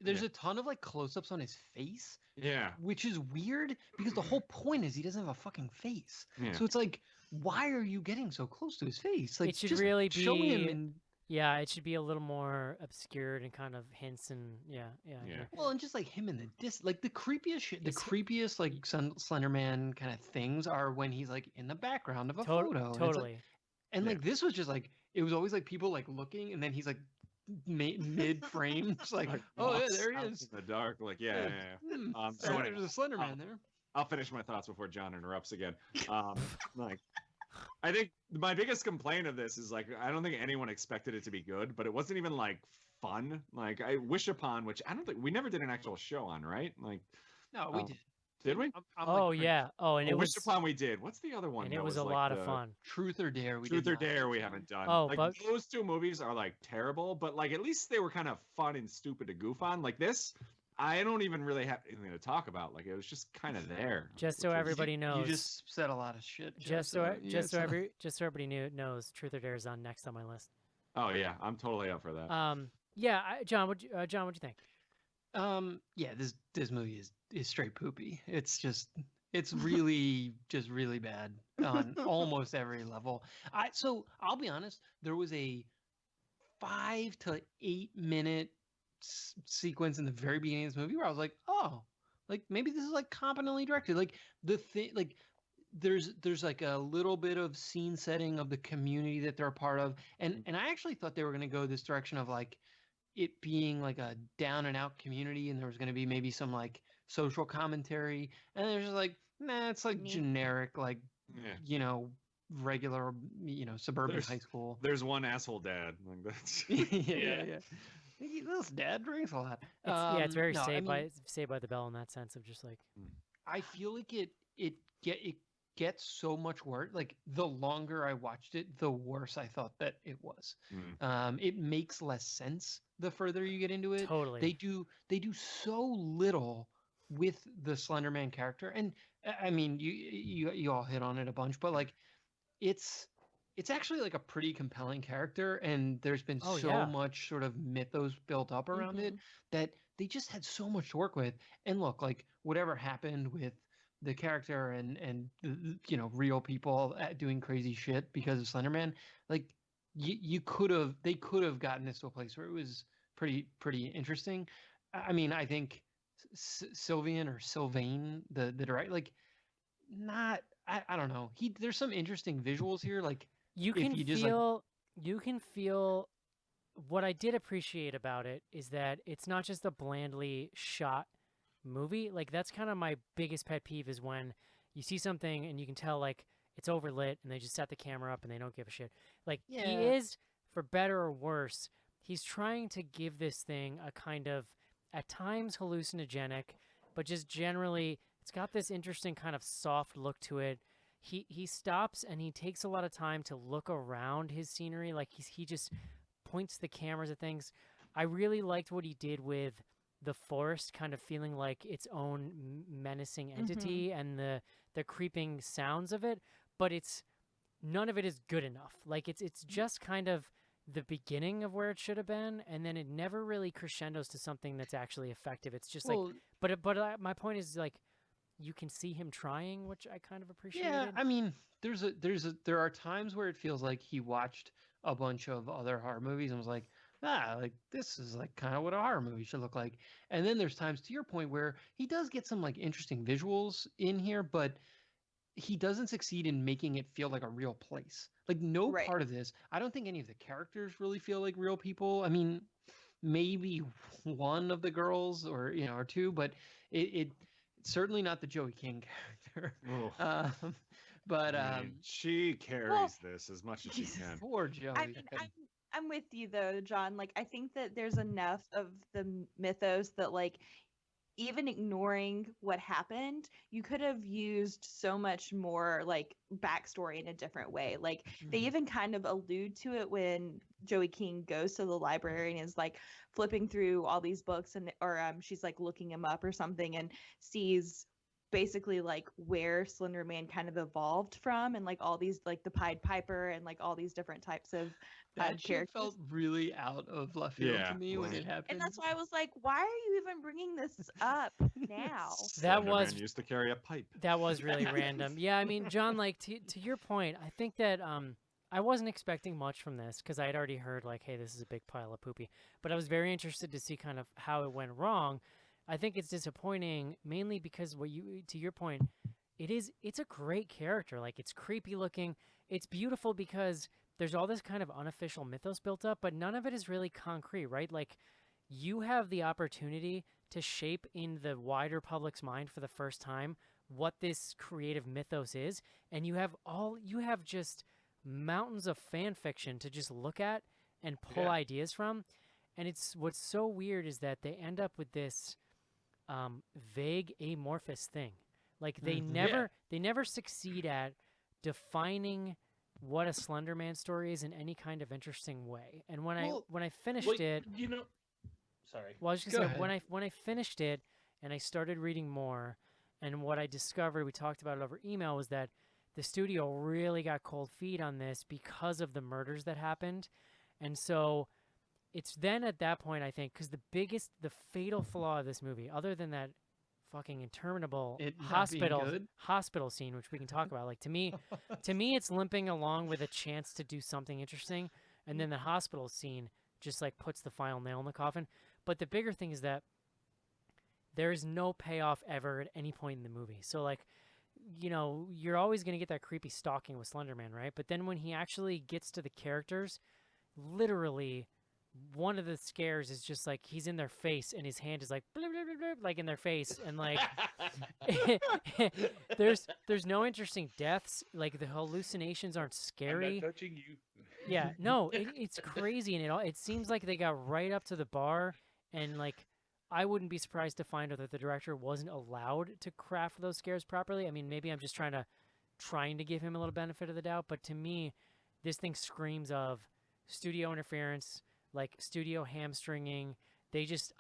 There's Yeah. a ton of like close-ups on his face, Yeah. which is weird because the whole point is he doesn't have a fucking face. Yeah. So it's like, why are you getting so close to his face? Like It should just really show him be- in, Yeah, it should be a little more obscured and kind of hints and yeah. Yeah. well, and just like him in the like the creepiest shit, the Is he- creepiest like Slenderman kind of things are when he's like in the background of a To- photo. And it's, totally. like, and like this was just like it was always like people like looking, and then he's like mid frame, just like, oh yeah, walks there he out is. in the dark. Like yeah. So So anyway, there's a Slenderman there. I'll finish my thoughts before John interrupts again. Like, I think my biggest complaint of this is like I don't think anyone expected it to be good, but it wasn't even like fun. Like I Wish Upon, which I don't think we never did an actual show on, right? Like, No, we Oh, did. did we? I'm, Oh like, yeah. Oh, and it Wish was Upon we did. What's the other one? and it that was a like lot of the fun. Truth or Dare. We Truth did or not. Dare we haven't done. Oh, like but- those two movies are like terrible, but like at least they were kind of fun and stupid to goof on. Like this, I don't even really have anything to talk about. Like it was just kind of there. Just so which was- everybody knows. You just said a lot of shit. Jeff, just so yeah, so- everybody knows, Truth or Dare is on next on my list. Oh yeah, I'm totally up for that. Yeah, John, what'd you think? Yeah, this movie is straight poopy. It's really just really bad on almost every level. So I'll be honest, there was a 5 to 8 minute sequence in the very beginning of this movie where I was like, oh, like maybe this is like competently directed. Like the thing, like there's like a little bit of scene setting of the community that they're a part of, and I actually thought they were gonna go this direction of like it being like a down and out community, and there was gonna be maybe some like social commentary, and they're just like, nah, it's like Me. generic, like Yeah. Regular, suburban There's- high school. There's one asshole dad. Like that's yeah. This dad drinks a lot. It's very no, I saved mean, by the Bell in that sense of just like I feel like it gets so much worse. Like the longer I watched it, the worse I thought that it was. It makes less sense the further you get into it. Totally. They do so little with the Slender Man character, and I mean, you all hit on it a bunch, but like it's actually like a pretty compelling character, and there's been Oh, so yeah. much sort of mythos built up around it that they just had so much to work with. And look, like whatever happened with the character and you know, real people doing crazy shit because of Slenderman, like they could have gotten this to a place where it was pretty interesting. I mean, I think Sylvain or Sylvain, the director, like not I don't know. There's some interesting visuals here. Like You if can you just feel you can feel what I did appreciate about it is that it's not just a blandly shot movie. Like that's kind of my biggest pet peeve is when you see something and you can tell like it's overlit and they just set the camera up and they don't give a shit. Like he Yeah. is, for better or worse, he's trying to give this thing a kind of at times hallucinogenic, but just generally it's got this interesting kind of soft look to it. He stops and he takes a lot of time to look around his scenery. Like he just points the cameras at things. I really liked what he did with the forest kind of feeling like its own menacing entity and the creeping sounds of it, but it's none of it is good enough. Like it's just kind of the beginning of where it should have been, and then it never really crescendos to something that's actually effective. It's just well, like, but my point is like you can see him trying, which I kind of appreciated. yeah, I mean, there are times where it feels like he watched a bunch of other horror movies and was like, like this is like kind of what a horror movie should look like. And then there's times, to your point, where he does get some like interesting visuals in here, but he doesn't succeed in making it feel like a real place. Like no Right. part of this, I don't think any of the characters really feel like real people. I mean, maybe one of the girls or you know or two, but it's certainly not the Joey King character. Oh, But I mean, she carries this as much as she Jesus. can. poor Joey. I mean, I'm with you though, John. Like, I think that there's enough of the mythos that, like, even ignoring what happened, you could have used so much more like backstory in a different way. Like, they even kind of allude to it when Joey King goes to the library and is like flipping through all these books, and or she's like looking him up or something, and sees basically like where Slender Man kind of evolved from, and like all these like the Pied Piper and like all these different types of that shit characters. felt really out of left field Yeah, to me when right. it happened. And that's why I was like, why are you even bringing this up now? That Slenderman was- used to carry a pipe. That was really random. Yeah, I mean, John, like to your point, I think that I wasn't expecting much from this because I had already heard like, hey, this is a big pile of poopy. But I was very interested to see kind of how it went wrong. I think it's disappointing mainly because to your point, it's a great character. Like it's creepy looking. It's beautiful because there's all this kind of unofficial mythos built up, but none of it is really concrete, right? Like you have the opportunity to shape in the wider public's mind for the first time what this creative mythos is, and you have just mountains of fan fiction to just look at and pull Yeah. ideas from. And it's what's so weird is that they end up with this vague amorphous thing. Like they never succeed at defining what a Slender Man story is in any kind of interesting way. And when I finished it, you know, sorry. well, I was just Go gonna say, ahead. when I finished it and I started reading more, and what I discovered, we talked about it over email, was that the studio really got cold feet on this because of the murders that happened, and so it's then at that point I think because the fatal flaw of this movie, other than that fucking interminable It not being good? hospital scene, which we can talk about, like to me it's limping along with a chance to do something interesting, and then the hospital scene just like puts the final nail in the coffin. But the bigger thing is that there is no payoff ever at any point in the movie. So like, you know, you're always going to get that creepy stalking with Slenderman, right? But then when he actually gets to the characters, literally one of the scares is just like he's in their face and his hand is like blub, blub, blub, blub, like in their face, and like there's no interesting deaths. Like the hallucinations aren't scary. I'm not touching you. Yeah, no, it's crazy, and it seems like they got right up to the bar, and like I wouldn't be surprised to find out that the director wasn't allowed to craft those scares properly. I mean, maybe I'm just trying to trying to give him a little benefit of the doubt. But to me, this thing screams of studio interference, like studio hamstringing.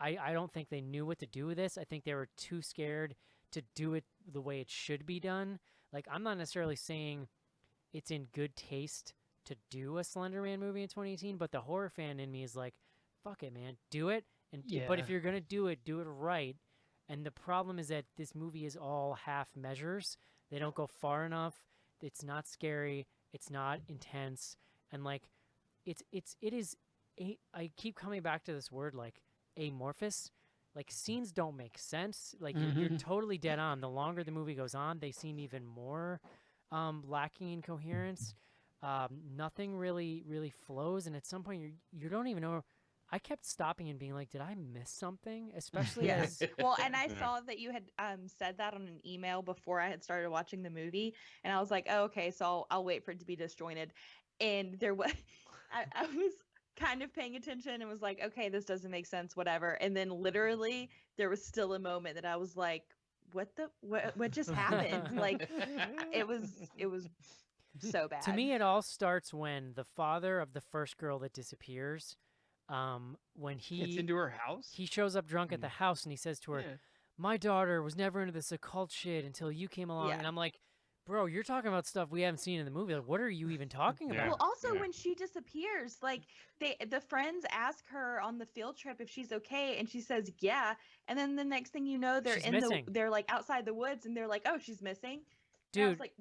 I don't think they knew what to do with this. I think they were too scared to do it the way it should be done. Like, I'm not necessarily saying it's in good taste to do a Slender Man movie in 2018, but the horror fan in me is like, fuck it, man, do it. But if you're gonna do it right. And the problem is that this movie is all half measures. They don't go far enough. It's not scary. It's not intense. And like, it is. I keep coming back to this word, like amorphous. Like, scenes don't make sense. Like, you're totally dead on. The longer the movie goes on, they seem even more lacking in coherence. Nothing really flows, and at some point you don't even know. I kept stopping and being like, did I miss something? Especially as well, and I saw that you had said that on an email before I had started watching the movie, and I was like, oh, okay, so I'll wait for it to be disjointed. And there was I was kind of paying attention and was like, okay, this doesn't make sense, whatever. And then literally there was still a moment that I was like, what just happened? Like, it was so bad. To me, it all starts when the father of the first girl that disappears, when he gets into her house, he shows up drunk at the house and he says to her, my daughter was never into this occult shit until you came along. And I'm like, bro, you're talking about stuff we haven't seen in the movie. Like, what are you even talking about? Well, also when she disappears, like the friends ask her on the field trip if she's okay, and she says yeah, and then the next thing you know, they're like outside the woods, and they're like, oh, she's missing. Dude, I was like,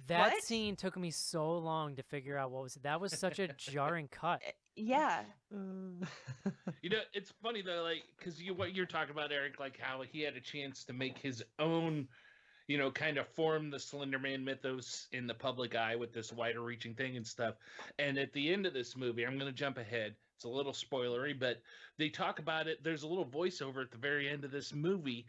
that scene took me so long to figure out what was it. That was such a jarring cut. Yeah. You know, it's funny though, like, because what you're talking about, Eric, like how he had a chance to make his own, you know, kind of form the Slenderman mythos in the public eye with this wider reaching thing and stuff. And at the end of this movie, I'm going to jump ahead. It's a little spoilery, but they talk about it. There's a little voiceover at the very end of this movie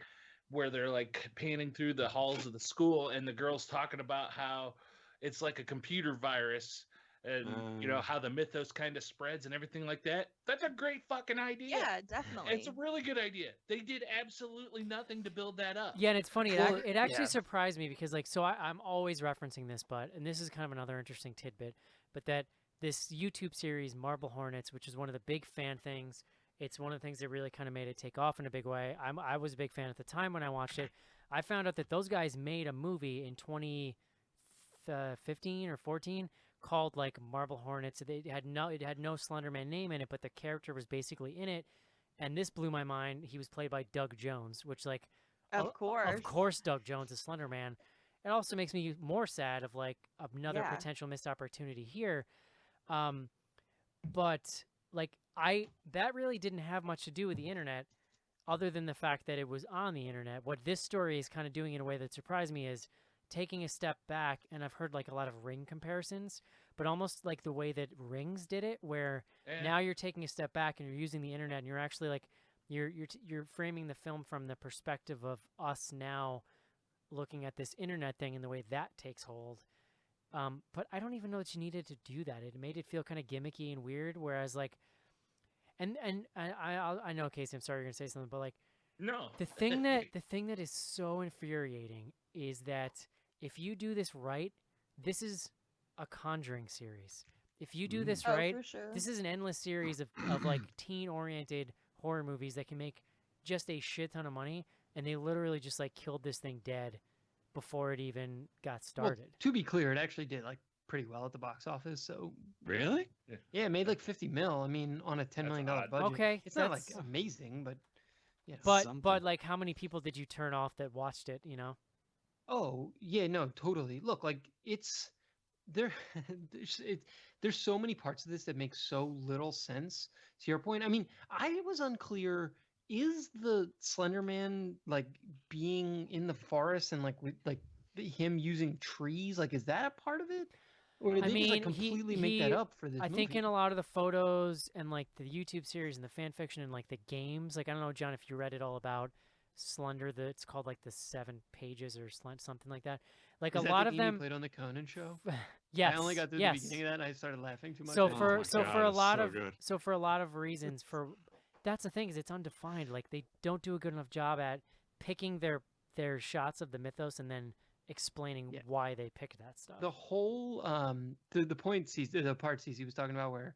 where they're like panning through the halls of the school, and the girl's talking about how it's like a computer virus, and you know how the mythos kind of spreads and everything like that. That's a great fucking idea. Yeah, definitely. It's a really good idea. They did absolutely nothing to build that up. Yeah, and it's funny. It actually surprised me because, like, so I'm always referencing this, and this is kind of another interesting tidbit, but that this YouTube series, Marble Hornets, which is one of the big fan things, it's one of the things that really kind of made it take off in a big way. I was a big fan at the time when I watched it. I found out that those guys made a movie in 2015 or 14 called like Marble Hornets. It had no Slenderman name in it, but the character was basically in it. And this blew my mind. He was played by Doug Jones, which, like, of course, Doug Jones is Slenderman. It also makes me more sad of like another potential missed opportunity here. But like that really didn't have much to do with the internet, other than the fact that it was on the internet. What this story is kind of doing in a way that surprised me is taking a step back, and I've heard like a lot of Ring comparisons, but almost like the way that Rings did it, where now you're taking a step back and you're using the internet, and you're actually like you're framing the film from the perspective of us now looking at this internet thing and the way that takes hold. But I don't even know that you needed to do that. It made it feel kind of gimmicky and weird, whereas like and I know, Casey, I'm sorry you're gonna say something, but like the thing that is so infuriating is that if you do this right, this is a Conjuring series. If you do this right, this is an endless series of like teen-oriented horror movies that can make just a shit ton of money, and they literally just like killed this thing dead before it even got started. Well, to be clear, it actually did like pretty well at the box office. So really, yeah, it made like 50 mil. I mean, on a $10 million budget. Okay, it's not like amazing, but yeah. But like, how many people did you turn off that watched it? You know? Oh yeah, no, totally. Look, like it's there. There's so many parts of this that make so little sense. To your point, I mean, I was unclear. Is the Slender Man like being in the forest and like with like him using trees? Like, is that a part of it? Or did they just like completely make that up for this movie? I think in a lot of the photos and like the YouTube series and the fan fiction and like the games, like I don't know, John, if you read it all about Slender, it's called like the 7 pages or something like that. Like is a that lot the of game them you played on the Conan show. Yes, I only got through the beginning of that and I started laughing too much. So for a lot of reasons, that's the thing, is it's undefined. Like they don't do a good enough job at picking their shots of the mythos and then explaining Yeah. why they picked that stuff. The whole the part Cece was talking about where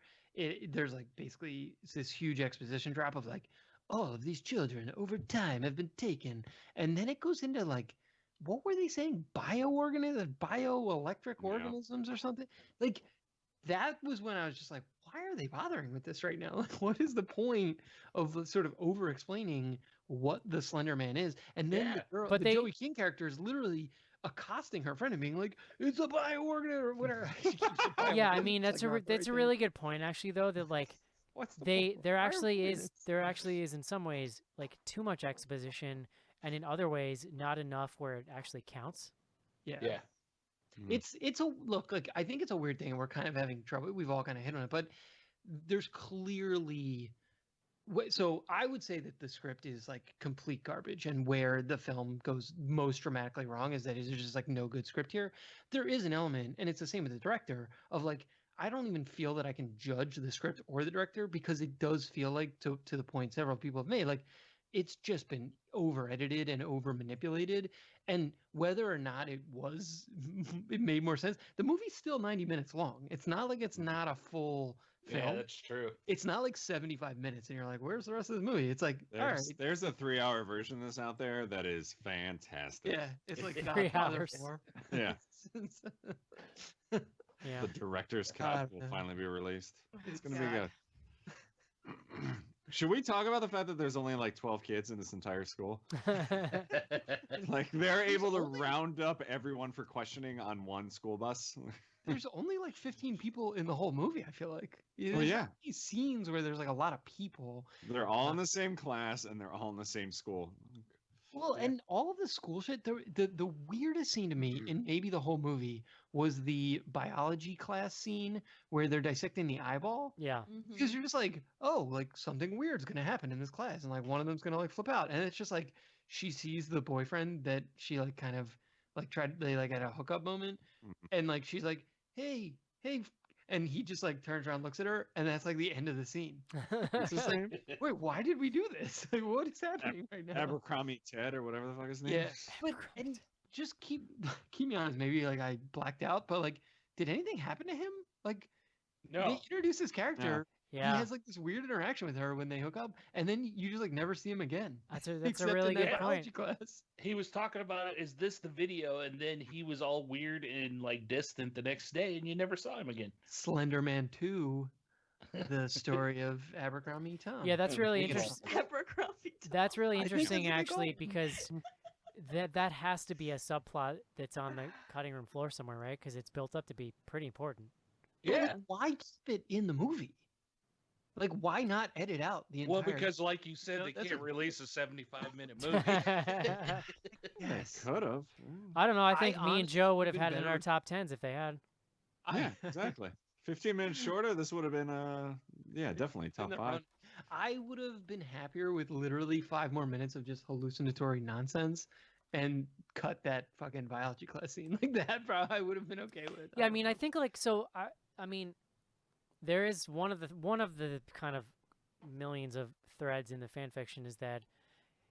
there's like basically this huge exposition drop of like all of these children over time have been taken, and then it goes into like what were they saying, bioelectric Yeah. organisms or something, like that was when I was just like, why are they bothering with this right now? Like, what is the point of sort of over explaining what the Slender Man is? And then Yeah, the girl, but the they- Joey King character is literally accosting her friend and being like, "It's a bioorganism or whatever." She keeps saying Yeah, I bioorganism. mean It's that's like a not the that's a right really thing. good point actually though, that like What's the there point? Why are we actually doing is this? in some ways like too much exposition, and in other ways not enough where it actually counts. Yeah. yeah. It's a look, like I think it's a weird thing, and we're kind of having trouble. We've all kind of hit on it, but there's clearly so I would say that the script is like complete garbage, and where the film goes most dramatically wrong is that there's just like no good script here. There is an element, and it's the same with the director, of like I don't even feel that I can judge the script or the director, because it does feel like, to the point several people have made, like it's just been over edited and over manipulated. And whether or not it was it made more sense, the movie's still 90 minutes long. It's not like it's not a full film. Yeah, that's true. It's not like 75 minutes and you're like, where's the rest of the movie? It's like, all right. There's a 3-hour version of this out there that is fantastic. Yeah, it's like 3 Godfather hours. 4. Yeah. Yeah. The director's cut will finally be released. It's gonna be good. Should we talk about the fact that there's only like 12 kids in this entire school? Like they're able to round up everyone for questioning on one school bus. There's only like 15 people in the whole movie, I feel like. Oh, There's yeah. these scenes where there's like a lot of people. They're all in the same class and they're all in the same school. Well, Yeah. and all of the school shit, the weirdest scene to me in maybe the whole movie was the biology class scene where they're dissecting the eyeball. Yeah. Because you're just like, oh, like something weird's gonna happen in this class, and like one of them's gonna like flip out, and it's just like she sees the boyfriend that she like kind of like they like had a hookup moment, and like she's like, hey, and he just like turns around, looks at her, and that's like the end of the scene. It's just like, wait, why did we do this? Like, what is happening right now? Abercrombie Ted or whatever the fuck his name Yeah, is. but and just keep me honest. Maybe like I blacked out, but like, did anything happen to him? Like, No. they introduce his character. Yeah. He has like this weird interaction with her when they hook up, and then you just like never see him again. That's a except really in that good biology point. class. He was talking about it. Is this the video? And then he was all weird and like distant the next day, and you never saw him again. Slender Man 2, the story of Abercrombie Tom. Yeah, that's really Make it interesting. Abercrombie. That's really I think interesting, that's what they actually, call it. because that has to be a subplot that's on the cutting room floor somewhere, right? Because it's built up to be pretty important. But, like, Yeah. why keep it in the movie? Like, why not edit out the entire? Well, because like you said, No, they that's can't a- release a 75-minute movie. yes, Could have. I don't know. I I think me and honestly Joe would have been had it in better our with- top tens if they had. Yeah, exactly. 15 minutes shorter, this would have been definitely in top the 5. run. I would have been happier with literally 5 more minutes of just hallucinatory nonsense, and cut that fucking biology class scene. Like that, probably I would have been okay with. Yeah, I don't mean, know. I think like so. I mean, there is one of the kind of millions of threads in the fan fiction is that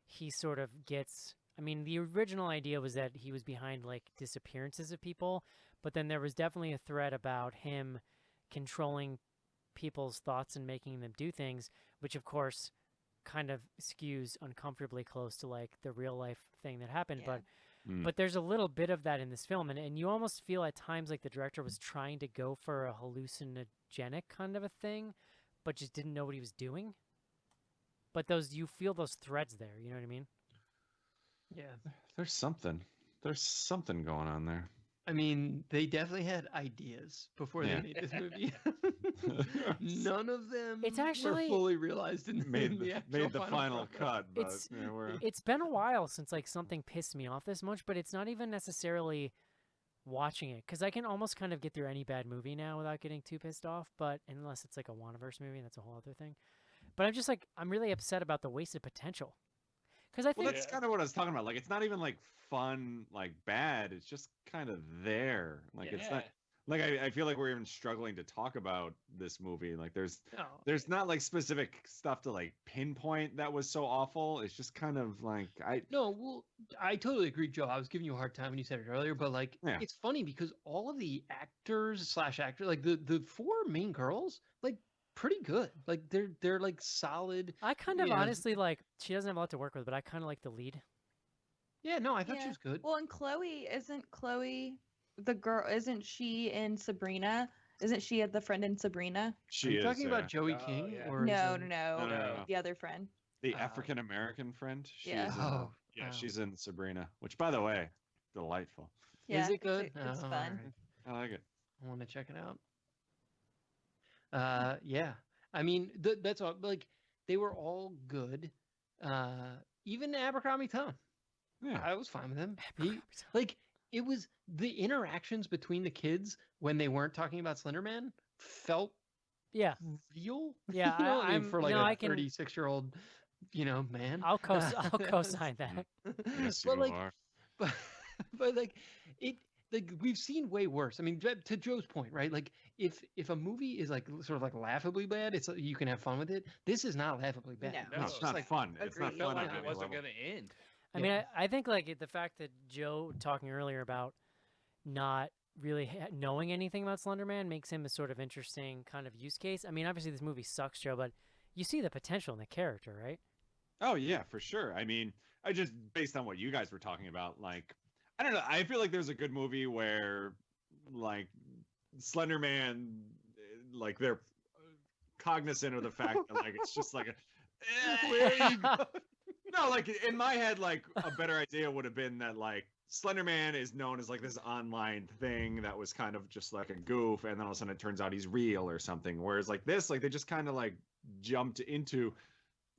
he sort of gets. I mean, the original idea was that he was behind like disappearances of people, but then there was definitely a thread about him controlling people's thoughts and making them do things, which of course kind of skews uncomfortably close to like the real life thing that happened. Yeah. But there's a little bit of that in this film, and you almost feel at times like the director was trying to go for a hallucinogenic kind of a thing, but just didn't know what he was doing. But you feel those threads there, you know what I mean? Yeah, There's something going on there. I mean, they definitely had ideas before Yeah. they made this movie. None of them It's were actually- fully realized in Made the the, actual made the final product. cut, but It's- yeah, we're It's been a while since like something pissed me off this much, but it's not even necessarily watching it, because I can almost kind of get through any bad movie now without getting too pissed off, but unless it's like a Wandaverse movie, that's a whole other thing. But I'm just like, I'm really upset about the wasted potential. Because I well, think that's kind of what I was talking about. Like, it's not even like fun, like bad. It's just kind of there. Like, it's not Like I feel like we're even struggling to talk about this movie. Like No. there's not like specific stuff to like pinpoint that was so awful. It's just kind of like No, well, I totally agree, Joe. I was giving you a hard time when you said it earlier, but like, Yeah. it's funny because all of the actors, like the four main girls, like pretty good. Like they're like solid. I kind of you know, honestly like. She doesn't have a lot to work with, but I kind of like the lead. Yeah, no, I thought she Yeah. was good. Well, and isn't Chloe the girl? Isn't she in Sabrina? Isn't she the friend in Sabrina? Are she you is talking about Joey Oh, King yeah. or is No, it- no, No, no, no, no. the other friend. the Oh. African American friend. She's Yeah. Oh, yeah, wow. she's in Sabrina, which by the way, delightful. Yeah, Is it good? It's Oh, fun. alright. I like it. I want to check it out. Yeah. I mean, that's all. Like, they were all good. Even Abercrombie Tom, Yeah. I was fine with him. Like, it was the interactions between the kids when they weren't talking about Slenderman felt Yeah, real. yeah. You know, I mean, I'm for like no, a I can. 36-year-old, man. I'll co-sign that. Yes, but you like, are. but but like it like we've seen way worse. I mean, to Joe's point, right? Like if a movie is like sort of like laughably bad, it's you can have fun with it. This is not laughably bad. No. No, It's it's just not like fun. It's not agreed. Felt fun like on it any wasn't level. going to end. I mean, I think like the fact that Joe talking earlier about not really knowing anything about Slenderman makes him a sort of interesting kind of use case. I mean, obviously this movie sucks, Joe, but you see the potential in the character, right? Oh yeah, for sure. I mean, I just based on what you guys were talking about, like I don't know. I feel like there's a good movie where like Slender Man, like they're cognizant of the fact that like it's just like where you go. No, like in my head, like a better idea would have been that like Slender Man is known as like this online thing that was kind of just like a goof, and then all of a sudden it turns out he's real or something. Whereas like this, like they just kind of like jumped into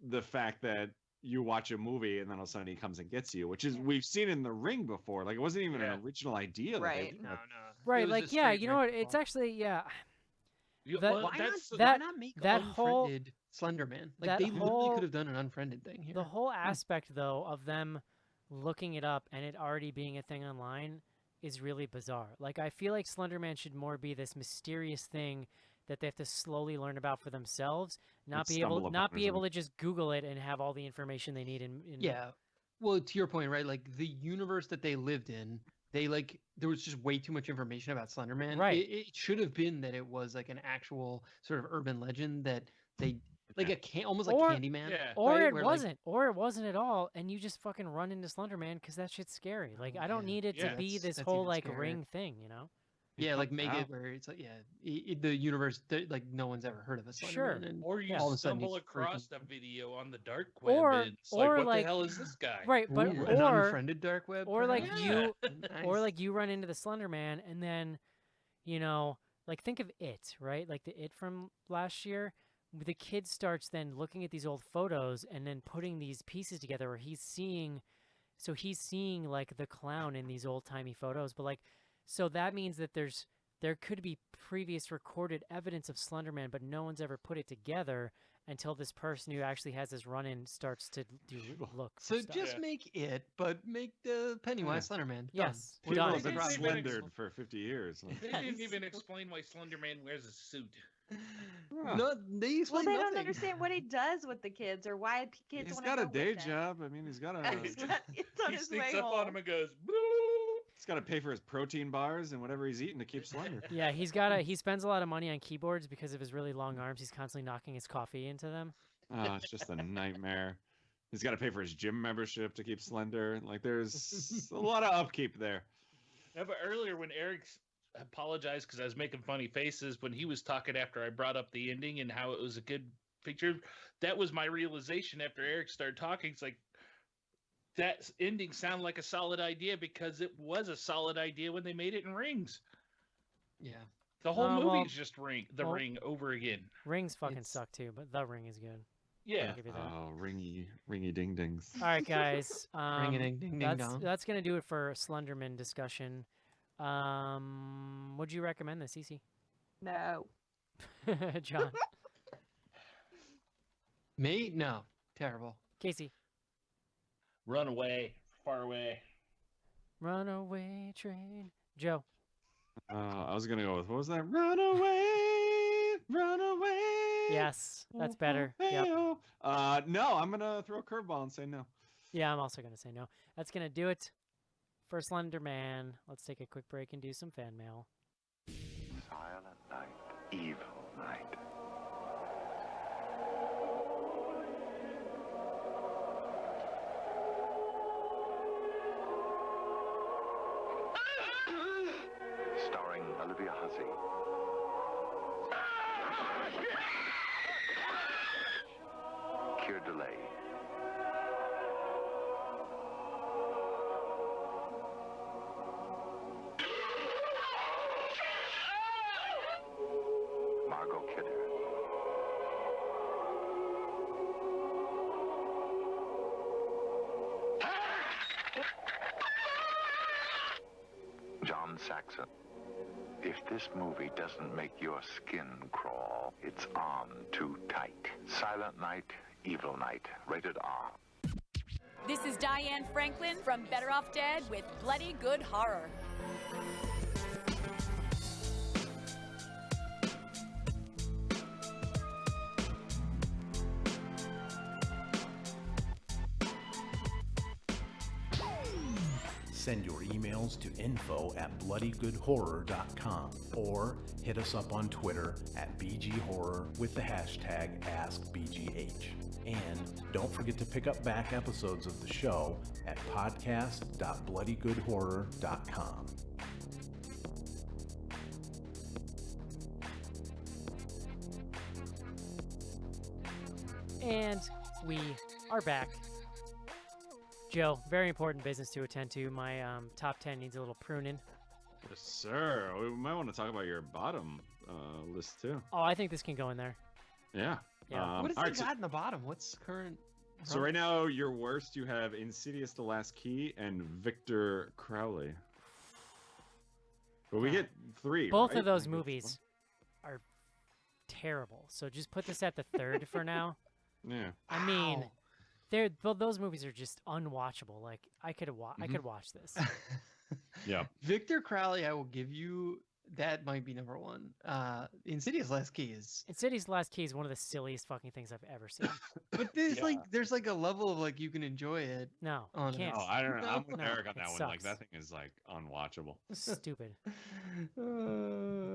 the fact that you watch a movie and then all of a sudden he comes and gets you, which is we've seen in The Ring before. Like it wasn't even Yeah. an original idea. Right. no. Right, It was like a yeah, straight you know what? rip It's off. actually yeah. You- That- well, Why not, that's that- why not make that whole- unfriended Slenderman? Like that they literally whole- could have done an unfriended thing here. The whole aspect though of them looking it up and it already being a thing online is really bizarre. Like I feel like Slenderman should more be this mysterious thing that they have to slowly learn about for themselves, not be able to just Google it and have all the information they need in Yeah. Well, to your point, right? Like the universe that they lived in, they like there was just way too much information about Slenderman. Right. It should have been that it was like an actual sort of urban legend that they like almost like Or- Candyman. Yeah. Or right, it where, like- wasn't, or it wasn't at all, and you just fucking run into Slenderman because that shit's scary. Like I don't Yeah. need it Yeah, to be this that's whole even like scarier. ring thing, you know? Yeah, like make out. it where it's like the universe that like no one's ever heard of a Slenderman. Sure. And Or you Yeah. all of a sudden stumble he's across freaking- a video on the dark web, Or- and it's like, or what like- the hell is this guy? Right, but Ooh, an or unfriended dark web, or like perhaps? you or Nice. like you run into the Slenderman and then, you know, like think of It, right? Like the It from last year. The kid starts then looking at these old photos and then putting these pieces together where he's seeing like the clown in these old timey photos, but like so that means that there could be previous recorded evidence of Slenderman, but no one's ever put it together until this person who actually has this run-in starts to look. for So stuff. just Yeah. make it, but make the Pennywise Slenderman. Done. Yes, We're People done. have been They've been slendered for 50 years. They didn't even explain why Slenderman wears a suit. Huh. No, they Well, explain they nothing. don't understand what he does with the kids or why kids He's want got to a go day with him. job. I mean, he's got It's to on He his sneaks way up on home. him and goes, he's got to pay for his protein bars and whatever he's eating to keep slender. Yeah, he spends a lot of money on keyboards because of his really long arms. He's constantly knocking his coffee into them. Oh, it's just a nightmare. He's got to pay for his gym membership to keep slender. Like there's a lot of upkeep there. No, but earlier when Eric apologized because I was making funny faces when he was talking after I brought up the ending and how it was a good picture, that was my realization after Eric started talking. It's like that ending sounded like a solid idea because it was a solid idea when they made it in Rings. Yeah. The whole well, movie's just Ring over again. Rings fucking It's- suck too, but The Ring is good. Yeah. I'll give you that. Oh, ringy ding dings. All right, guys. Ring a ding ding ding dong. That's gonna do it for Slenderman discussion. Would you recommend this, Cece? No. John, Me? No. Terrible. Casey, Run away, far away. Runaway Train. Joe, I was gonna go with, what was that? Run away, run away. Yes, that's better. Oh, Yep. hey-oh. No, I'm gonna throw a curveball and say no. Yeah, I'm also gonna say no. That's gonna do it for Slender Man. Let's take a quick break and do some fan mail. Silent night, evil night. Starring Olivia Hussey. Keir Delay. Margot Kidder. John Saxon. If this movie doesn't make your skin crawl, it's on too tight. Silent Night, Evil Night, rated R. This is Diane Franklin from Better Off Dead with Bloody Good Horror. Send your emails to info@bloodygoodhorror.com or hit us up on Twitter at BGHorror with the hashtag AskBGH. And don't forget to pick up back episodes of the show at podcast.bloodygoodhorror.com. And we are back. Joe, very important business to attend to. My top 10 needs a little pruning. Yes, sir. We might want to talk about your bottom list too. Oh, I think this can go in there. Yeah. Yeah. What has all he right, so, got in the bottom? What's current? so right now, your worst, you have Insidious: The Last Key and Victor Crowley. But we Yeah. get three. Both right? of those Like, it's movies are terrible. So just put this at the third for now. one- Yeah. I mean, Wow. those movies are just unwatchable. Like I could watch this. Yeah. Victor Crowley, I will give you that might be number one. Insidious Last Key is, Insidious: Last Key is one of the silliest fucking things I've ever seen. but there's Yeah. like a level of like you can enjoy it. No, Oh, you no. can't. Oh, I don't know. I'm with No, Eric on it that one. Like sucks. that thing is like unwatchable. Stupid.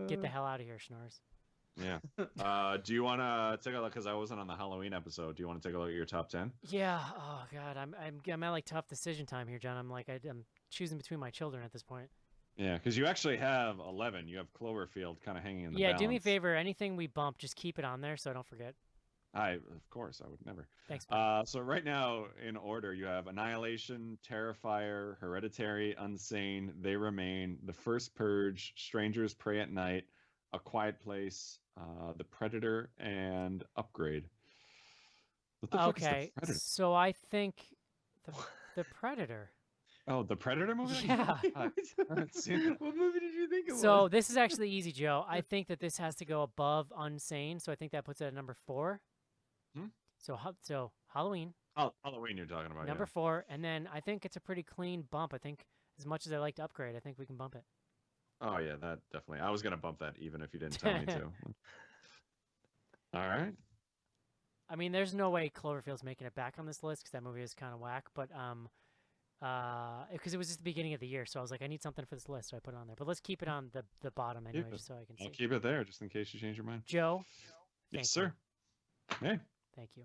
Get the hell out of here, Schnars. Yeah. Do you want to take a look? Because I wasn't on the Halloween episode. Do you want to take a look at your top 10? Yeah. Oh God, I'm at like tough decision time here, John. I'm choosing between my children at this point. Yeah, because you actually have 11. You have Cloverfield kind of hanging in the Yeah, balance. do me a favor. Anything we bump, just keep it on there so I don't forget. Of course, I would never. Thanks. So right now, in order, you have Annihilation, Terrifier, Hereditary, Unsane, They Remain, The First Purge, Strangers Prey at Night, A Quiet Place, The Predator, and Upgrade. What the fuck is The Okay, Predator? so I think the Predator. Oh, the Predator movie? Yeah. I haven't seen that. What movie did you think it was? So this is actually easy, Joe. I think that this has to go above Unsane, so I think that puts it at number 4. Hmm? So Halloween, Oh, Halloween you're talking about. number 4, and then I think it's a pretty clean bump. I think as much as I like to Upgrade, I think we can bump it. Yeah. Oh, yeah, that definitely. I was going to bump that even if you didn't tell me to. All right. I mean, there's no way Cloverfield's making it back on this list because that movie is kind of whack. But because it was just the beginning of the year, so I was like, I need something for this list, so I put it on there. But let's keep it on the bottom anyway, it. just so I can I'll see. keep it there just in case you change your mind. Joe, thank Yes, you. sir. Hey, Thank you.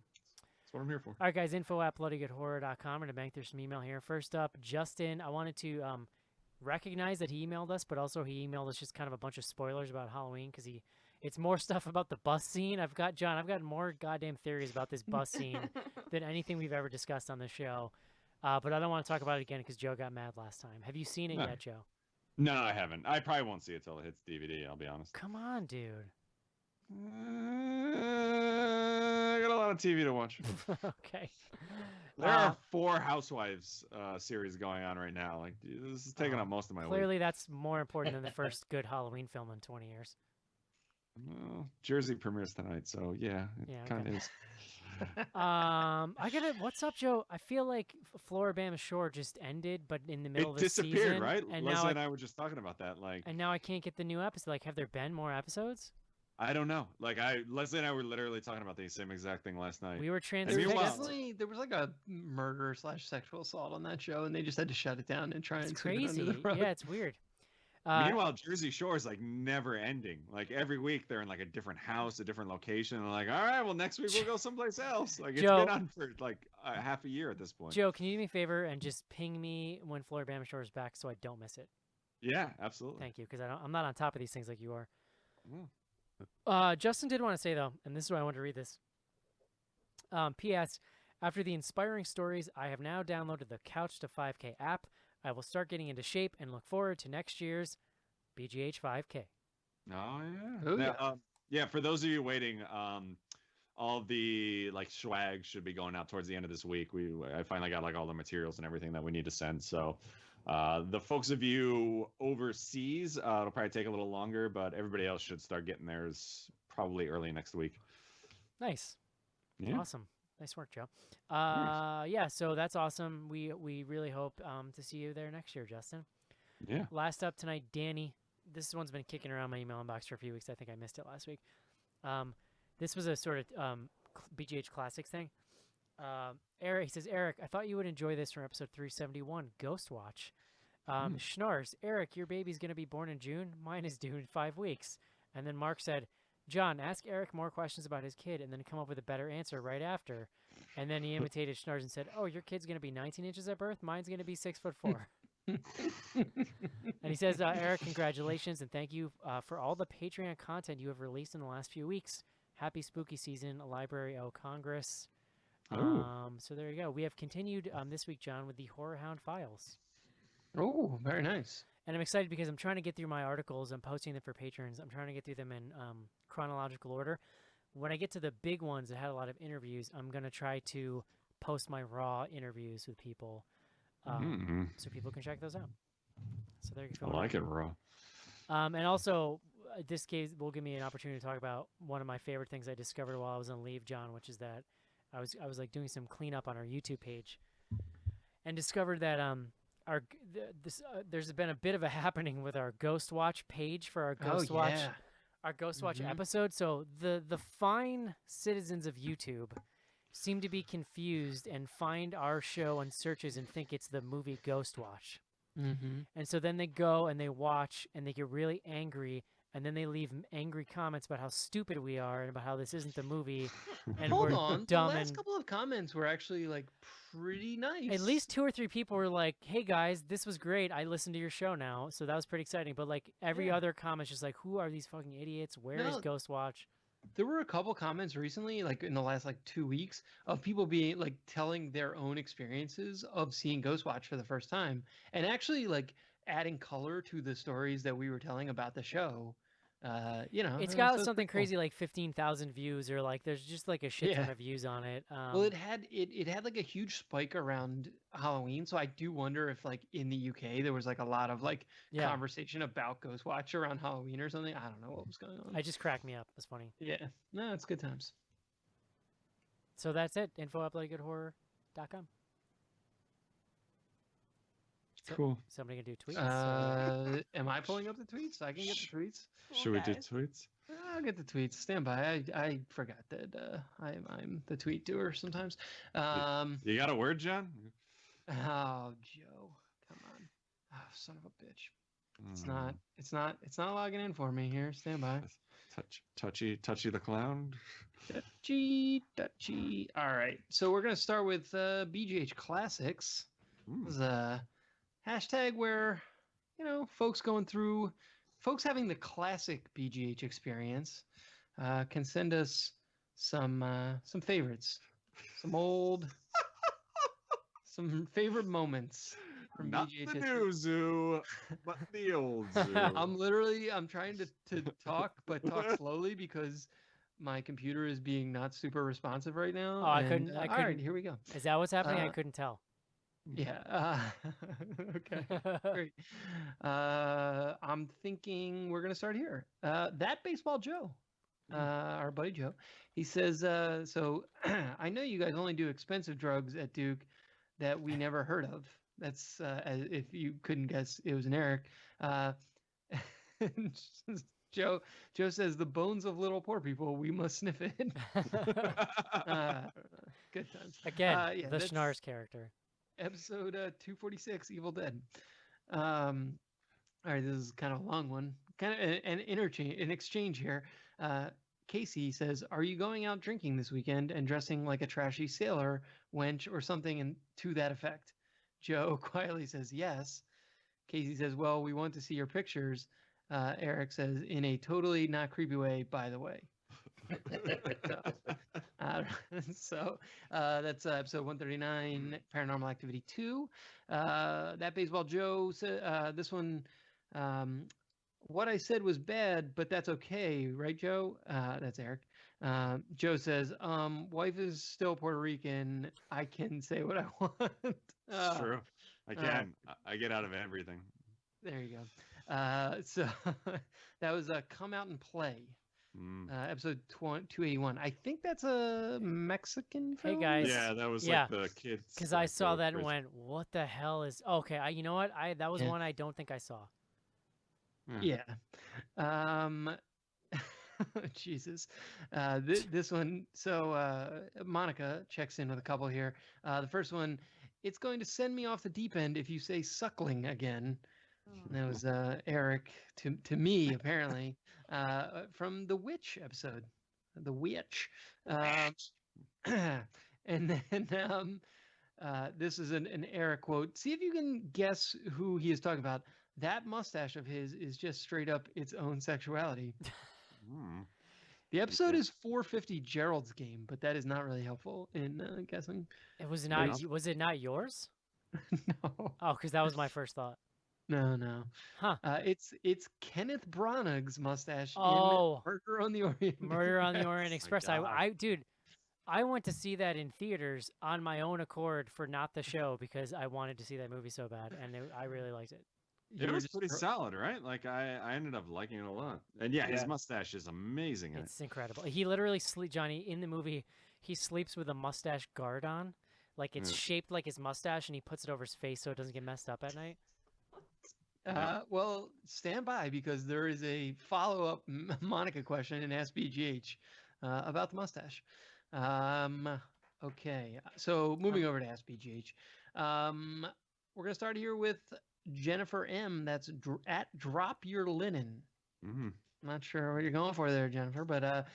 that's what I'm here for. All right, guys, info@bloodygoodhorror.com. We're going to bank through some email here. First up, Justin, I wanted to recognize that he emailed us, but also he emailed us just kind of a bunch of spoilers about Halloween because it's more stuff about the bus scene. I've got more goddamn theories about this bus scene than anything we've ever discussed on the show. But I don't want to talk about it again because Joe got mad last time. Have you seen it No. yet, Joe? No, I haven't. I probably won't see it till it hits DVD. I'll be honest. Come on, dude. I got a lot of TV to watch. Okay. There are 4 Housewives series going on right now. Like this is taking up most of my week. Clearly, that's more important than the first good Halloween film in 20 years. Well, Jersey premieres tonight, so yeah, it Yeah, kind of okay. is. I gotta. What's up, Joe? I feel like Floribama Shore just ended, but in the middle It of the disappeared, season, right? and Leslie now and I were just talking about that. Like, I can't get the new episode. Like, have there been more episodes? I don't know. Like, Leslie and I were literally talking about the same exact thing last night. We were And There was meanwhile, transfixed. there was like a murder / sexual assault on that show, and they just had to shut it down and try It's and sweep it under crazy. the rug. Yeah, it's weird. meanwhile, Jersey Shore is like never ending. Like every week they're in like a different house, a different location. And like, all right, well next week we'll go someplace else. Like it's Joe- been on for like half a year at this point. Joe, can you do me a favor and just ping me when Floribama Shore is back so I don't miss it? Yeah, absolutely. Thank you, because I'm not on top of these things like you are. Yeah. Justin did want to say though, and this is why I wanted to read this. P.S. After the inspiring stories, I have now downloaded the Couch to 5K app. I will start getting into shape and look forward to next year's BGH 5K. Oh yeah. Oh, Now, yeah. For those of you waiting, all the like swag should be going out towards the end of this week. I finally got like all the materials and everything that we need to send. So the folks of you overseas, it'll probably take a little longer, but everybody else should start getting theirs probably early next week. Nice. Yeah. Awesome. Nice work, Joe. Yeah, so that's awesome. We really hope to see you there next year, Justin. Yeah. Last up tonight, Danny. This one's been kicking around my email inbox for a few weeks. I think I missed it last week. This was a sort of BGH Classics thing. Eric, he says, Eric, I thought you would enjoy this from episode 371, Ghost Watch. Schnars, Eric, your baby's going to be born in June. Mine is due in 5 weeks. And then Mark said, John, ask Eric more questions about his kid and then come up with a better answer right after. And then he imitated Schnars and said, oh, your kid's going to be 19 inches at birth? Mine's going to be 6'4". And he says, Eric, congratulations and thank you for all the Patreon content you have released in the last few weeks. Happy spooky season, Library O Congress. So there you go. We have continued this week, John, with the Horror Hound Files. Oh, very nice. And I'm excited because I'm trying to get through my articles. I'm posting them for patrons. I'm trying to get through them in chronological order. When I get to the big ones that had a lot of interviews, I'm going to try to post my raw interviews with people so people can check those out. So there you go. I like it raw. And also, this will give me an opportunity to talk about one of my favorite things I discovered while I was on leave, John, which is that I was like doing some cleanup on our YouTube page and discovered that there's been a bit of a happening with our Ghost Watch page for our Ghost Watch episode. So the fine citizens of YouTube seem to be confused and find our show on searches and think it's the movie Ghost Watch. And so then they go and they watch and they get really angry and then they leave angry comments about how stupid we are and about how this isn't the movie and Hold we're on, dumb. the last And couple of comments were actually like pretty nice. at least 2 or 3 people were like, hey guys, this was great. I listened to your show now. So that was pretty exciting. But like every other comment's just like, who are these fucking idiots? Where is Ghost Watch? There were a couple comments recently, like in the last like 2 weeks, of people being like telling their own experiences of seeing Ghost Watch for the first time, and actually like adding color to the stories that we were telling about the show. It's got something crazy like 15,000 views, or like there's just like a shit ton of views on it. Well, it had like a huge spike around Halloween, so I do wonder if like in the UK there was like a lot of like conversation about Ghost Watch around Halloween or something. I don't know what was going on. It just cracked me up. It's funny. Yeah, no, it's good times. So that's it. info@bloodygoodhorror.com. Cool. Somebody gonna do tweets? Am I pulling up the tweets? I can get the tweets. Should we do tweets? I'll get the tweets. Stand by. I forgot that I'm the tweet doer sometimes. You got a word, John? Oh, Joe, come on! Oh, son of a bitch! It's not logging in for me here. Stand by. Touchy the clown. Touchy. All right. So we're gonna start with BGH Classics. This is a hashtag where folks having the classic BGH experience can send us some favorites, some favorite moments from Not BGH the history. new zoo, but the old zoo. I'm trying to talk, but talk slowly because my computer is being not super responsive right now. Oh, I couldn't. All right, here we go. Is that what's happening? I couldn't tell. Yeah. Okay. Great. I'm thinking we're gonna start here. That Baseball Joe. Our buddy Joe. He says, so I know you guys only do expensive drugs at Duke that we never heard of. That's if you couldn't guess, it was an Eric. Joe says the bones of little poor people. We must sniff it. Good times. Again, yeah, the that's Schnars character. Episode 246, Evil Dead. All right, this is kind of a long one. Kind of an exchange here. Casey says, "Are you going out drinking this weekend and dressing like a trashy sailor, wench, or something to that effect?" Joe quietly says, "Yes." Casey says, "Well, we want to see your pictures." Eric says, "In a totally not creepy way, by the way." So that's episode 139, Paranormal Activity 2. That Baseball Joe said, this one, what I said was bad, but that's okay, right, Joe? That's Eric. Joe says, wife is still Puerto Rican. I can say what I want. It's true. I can. I get out of everything. There you go. So that was Come Out and Play. Episode 281. I think that's a Mexican film. Hey guys. Yeah, that was like the kids. Because I saw that and went, "What the hell is?" Okay, you know what? That was one I don't think I saw. Yeah. Jesus. This one. So Monica checks in with a couple here. The first one, it's going to send me off the deep end if you say suckling again. And that was Eric to me apparently from the Witch episode, the Witch. And then this is an Eric quote. See if you can guess who he is talking about. That mustache of his is just straight up its own sexuality. The episode is 450 Gerald's Game, but that is not really helpful in guessing. It was not. Was it not yours? No. Oh, because that was my first thought. No. Huh. It's Kenneth Branagh's mustache in Murder on the Orient. Murder on the Orient Express. I went to see that in theaters on my own accord for not the show because I wanted to see that movie so bad, and I really liked it. It was pretty solid, right? Like I ended up liking it a lot. And yeah, his mustache is amazing. It's incredible. He literally Johnny, in the movie, he sleeps with a mustache guard on. Like it's shaped like his mustache, and he puts it over his face so it doesn't get messed up at night. Well, stand by because there is a follow-up Monica question in Ask BGH about the mustache. Okay, so moving over to Ask BGH. We're going to start here with Jennifer M. That's at Drop Your Linen. I'm not sure what you're going for there, Jennifer, but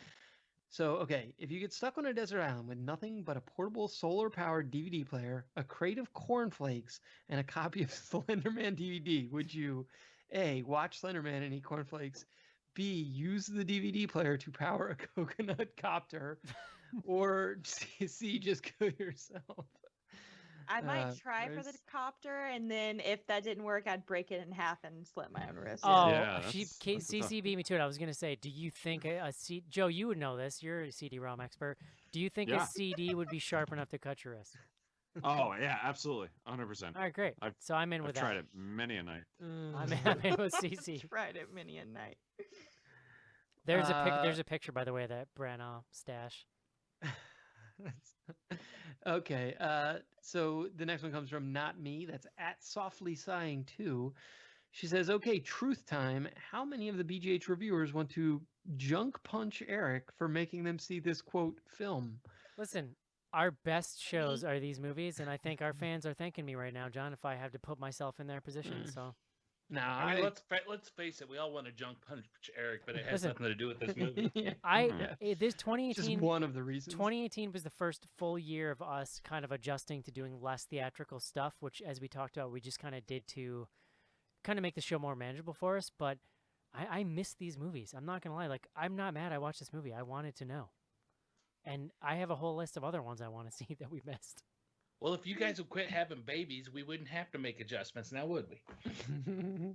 so, okay, if you get stuck on a desert island with nothing but a portable solar-powered DVD player, a crate of cornflakes, and a copy of Slenderman DVD, would you A, watch Slenderman and eat cornflakes, B, use the DVD player to power a coconut copter, or C, just kill yourself? I might try for the copter, and then if that didn't work, I'd break it in half and slit my own wrist. Oh, CC beat me to it. I was going to say, do you think Joe, you would know this. You're a CD-ROM expert. Do you think a CD would be sharp enough to cut your wrist? Oh, yeah, absolutely. 100%. All right, great. So I'm in with that. I've tried it many a night. I'm in with CC. Tried it many a night. There's a picture, by the way, of that Branagh stash. Okay, so the next one comes from Not Me. That's at Softly Sighing 2. She says, okay, truth time. How many of the BGH reviewers want to junk punch Eric for making them see this, quote, film? Listen, our best shows are these movies, and I think our fans are thanking me right now, John, if I have to put myself in their position. So, no, I mean, let's face it. We all want to junk punch Eric, but it has nothing to do with this movie. This 2018, just one of the reasons. 2018 was the first full year of us kind of adjusting to doing less theatrical stuff, which, as we talked about, we just kind of did to kind of make the show more manageable for us. But I miss these movies. I'm not gonna lie. Like, I'm not mad I watched this movie. I wanted to know, and I have a whole list of other ones I want to see that we missed. Well, if you guys would quit having babies, we wouldn't have to make adjustments now, would we?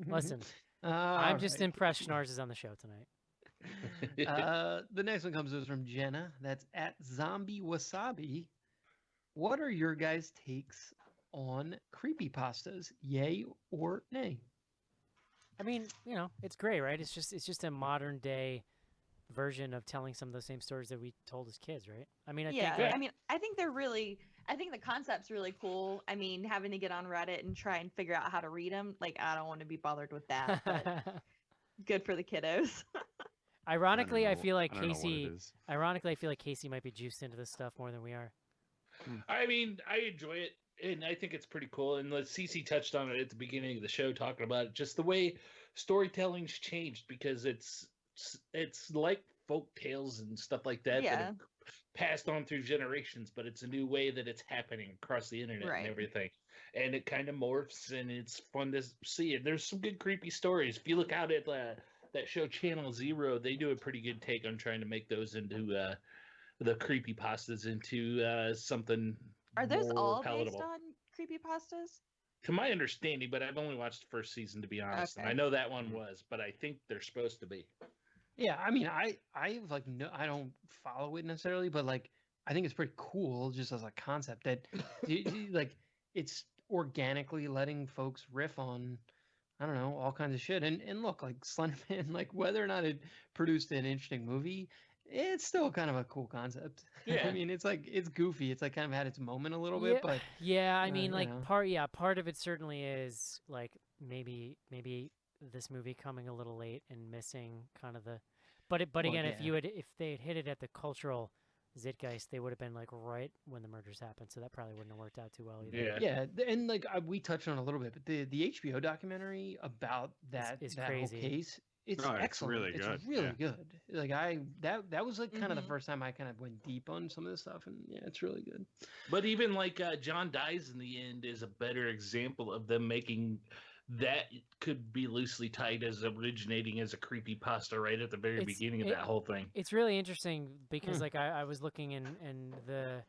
Listen, I'm just impressed Schnars is on the show tonight. The next one comes from Jenna. That's at Zombie Wasabi. What are your guys' takes on creepypastas? Yay or nay? I mean, it's great, right? It's just a modern day version of telling some of those same stories that we told as kids, right? I mean, I Yeah, think I mean, I think the concept's really cool. I mean, having to get on Reddit and try and figure out how to read them, like, I don't want to be bothered with that, but good for the kiddos. Ironically, I feel like I don't know what it Casey. is. Ironically, I feel like Casey might be juiced into this stuff more than we are. I mean, I enjoy it, and I think it's pretty cool. And Cece touched on it at the beginning of the show, talking about it, just the way storytelling's changed, because it's like folk tales and stuff like that that have passed on through generations, but it's a new way that it's happening across the internet and everything. And it kind of morphs, and it's fun to see it. There's some good creepy stories. If you look out at that show Channel Zero, they do a pretty good take on trying to make those into the creepy pastas into something Are those more all palatable. based on creepypastas? To my understanding, but I've only watched the first season, to be honest. And I know that one was, but I think they're supposed to be. Yeah, I mean, I have like no, I don't follow it necessarily, but like I think it's pretty cool just as a concept that like it's organically letting folks riff on, I don't know, all kinds of shit. And look, like Slenderman, like whether or not it produced an interesting movie, it's still kind of a cool concept. Yeah. I mean, it's like it's goofy. It's like kind of had its moment a little bit, but yeah, I mean, like you know. part of it certainly is like maybe this movie coming a little late and missing kind of the, but again, if they had hit it at the cultural zeitgeist, they would have been like right when the murders happened, so that probably wouldn't have worked out too well either. Yeah, and like we touched on a little bit, but the HBO documentary about that is that crazy. whole case, it's It's excellent. really good, It's really yeah. good. Like that was like kind of the first time I kind of went deep on some of this stuff, and yeah, it's really good. But even like John Dies in the End is a better example of them making that could be loosely tied as originating as a creepy pasta right at the very beginning of that whole thing. It's really interesting because like I was looking in the,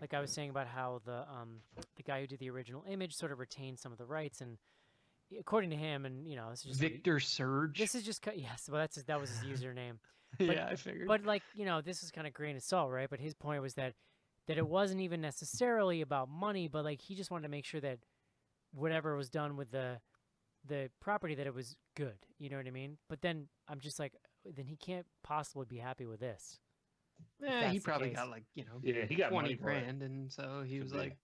like I was saying about how the guy who did the original image sort of retained some of the rights, and according to him, and you know, this is just Victor Surge. This is just yes, well that was his username. Yeah, I figured. But like, you know, this is kind of grain of salt, right? But his point was that it wasn't even necessarily about money, but like he just wanted to make sure that whatever was done with the property, that it was good. You know what I mean? But then I'm just like, then he can't possibly be happy with this. Yeah, he probably got like, you know, he got 20 money for it. grand, and so he was like,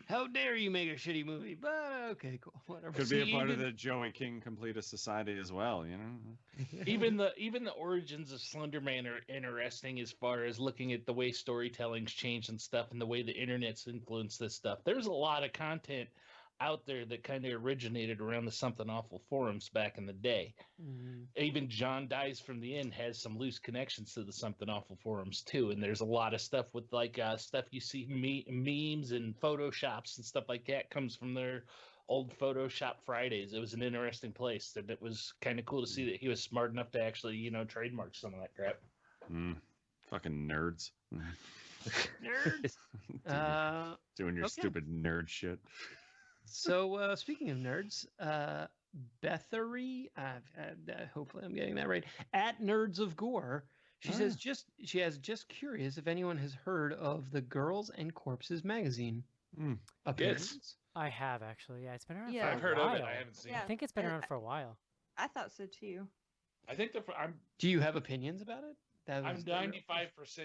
"How dare you make a shitty movie?" But okay, cool, whatever. Could be a part of the Joey King Completist Society as well, you know. even the origins of Slenderman are interesting as far as looking at the way storytelling's changed and stuff, and the way the internet's influenced this stuff. There's a lot of content out there that kind of originated around the Something Awful forums back in the day. Even John Dies from the End has some loose connections to the Something Awful forums too, and there's a lot of stuff with like stuff you see memes and photoshops and stuff like that comes from their old Photoshop Fridays. It was an interesting place, and it was kind of cool to see that he was smart enough to actually, you know, trademark some of that crap. Fucking nerds. Nerds. Doing your stupid nerd shit. So speaking of nerds, Bethery, hopefully I'm getting that right, at Nerds of Gore, she says just curious if anyone has heard of the Girls and Corpses magazine. Yes, I have actually. Yeah, it's been around. Yeah. for a I've heard while. of it. I haven't seen I it. think it's been around for a while. I thought so too. I think Do you have opinions about it? I'm 95%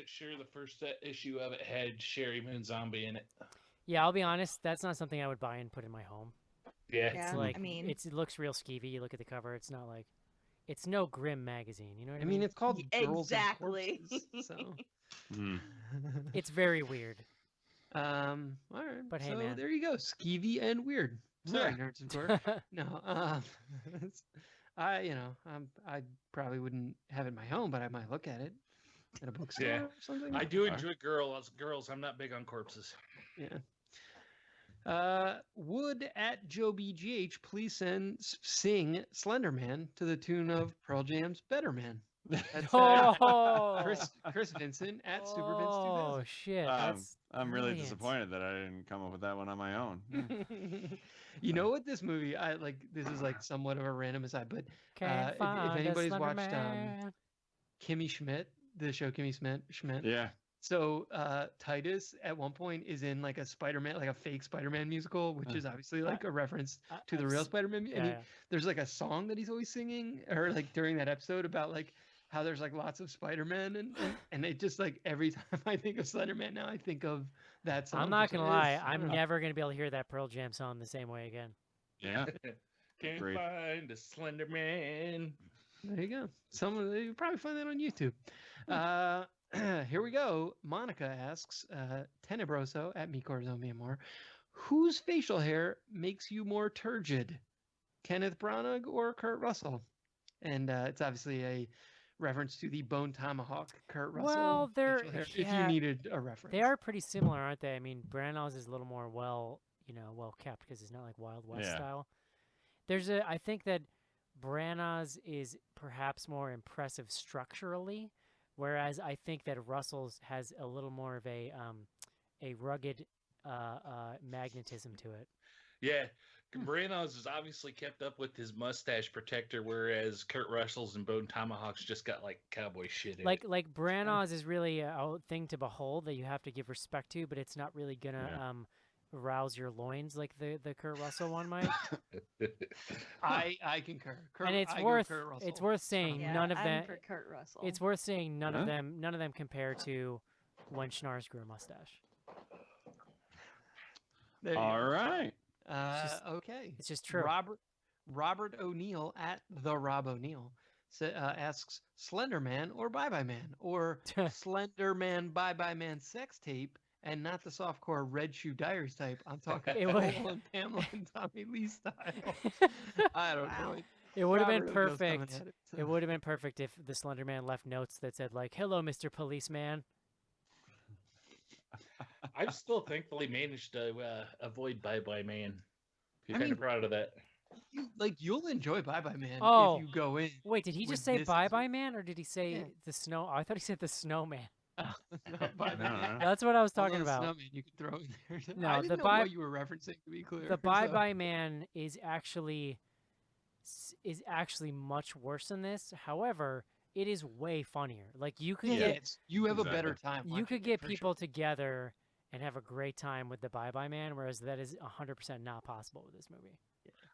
sure the first issue of it had Sherry Moon Zombie in it. Yeah, I'll be honest. That's not something I would buy and put in my home. Yeah, It's like, it looks real skeevy. You look at the cover. It's not like, it's no grim magazine. You know what I mean? It's called Girls Exactly. and Corpses, so. It's very weird. All right. But hey, so man. there you go. Skeevy and weird. Sorry, Nerds of Gore. No, I probably wouldn't have it in my home, but I might look at it at a bookstore or something. I do enjoy girls. I'm not big on corpses. Yeah. Would at Joe BGH please sing Slender Man to the tune of Pearl Jam's Better Man? That's Chris Vincent at Super Vince 2000. Oh shit! I'm really brilliant. disappointed that I didn't come up with that one on my own. You know what, this movie, I like, this is like somewhat of a random aside, but Can't if find a anybody's Slender watched Man. Kimmy Schmidt, the show Kimmy Schmidt. Yeah. So Titus at one point is in like a Spider-Man, like a fake Spider-Man musical, which is obviously like a reference to the real Spider-Man. And there's like a song that he's always singing, or like during that episode, about like how there's like lots of Spider-Man and it just like every time I think of Slenderman now, I think of that song. I'm not for gonna some lie, reason. I don't I'm know. never gonna be able to hear that Pearl Jam song the same way again. Yeah. Can't Great. find a Slender Man. There you go. You probably find that on YouTube. Here we go. Monica asks, Tenebroso at Micorzo Miamor, whose facial hair makes you more turgid? Kenneth Branagh or Kurt Russell? And it's obviously a reference to the Bone Tomahawk Kurt Russell. Well, they're facial hair, if you needed a reference. They are pretty similar, aren't they? I mean, Branagh's is a little more well kept because it's not like Wild West Yeah. style. I think that Branagh's is perhaps more impressive structurally, whereas I think that Russell's has a little more of a rugged magnetism to it. Yeah, Branagh's is obviously kept up with his mustache protector, whereas Kurt Russell's and Bone Tomahawk's just got like cowboy shit in it. Like Branagh's is really a thing to behold that you have to give respect to, but it's not really gonna rouse your loins like the Kurt Russell one might. I concur. And it's worth saying Yeah, none of I'm them. for Kurt Russell. It's worth saying none Huh? of them compare to when Schnars grew a mustache. There you All go. right. Okay. It's just true. Robert O'Neill at the Rob O'Neill asks Slender Man or Bye Bye Man or Slender Man Bye Bye Man sex tape and not the softcore Red Shoe Diaries type. I'm talking It would- Cole and Pamela and Tommy Lee style. I don't know. It would have been Robert O'Neill's coming perfect. at it, It would have been perfect if the Slender Man left notes that said like, "Hello, Mr. Policeman." I've still thankfully managed to avoid Bye Bye Man. I Kind mean- of proud of that. You'll enjoy Bye Bye Man Oh. if you go in. Wait, did he with just say this "Bye as- Bye Man" or did he say Yeah. the snow? Oh, I thought he said the Snowman. No, Bye Bye No, Man. no. That's what I was talking Although about. Snowman, you could throw in there. No, I didn't the know Bye- what you were referencing, to be clear. The Bye so- Bye Man is actually much worse than this. However, it is way funnier. Like you could Yeah, get you have a Exactly. better time. you watching could it, get for people together and have a great time with the Bye Bye Man, whereas that is 100% not possible with this movie.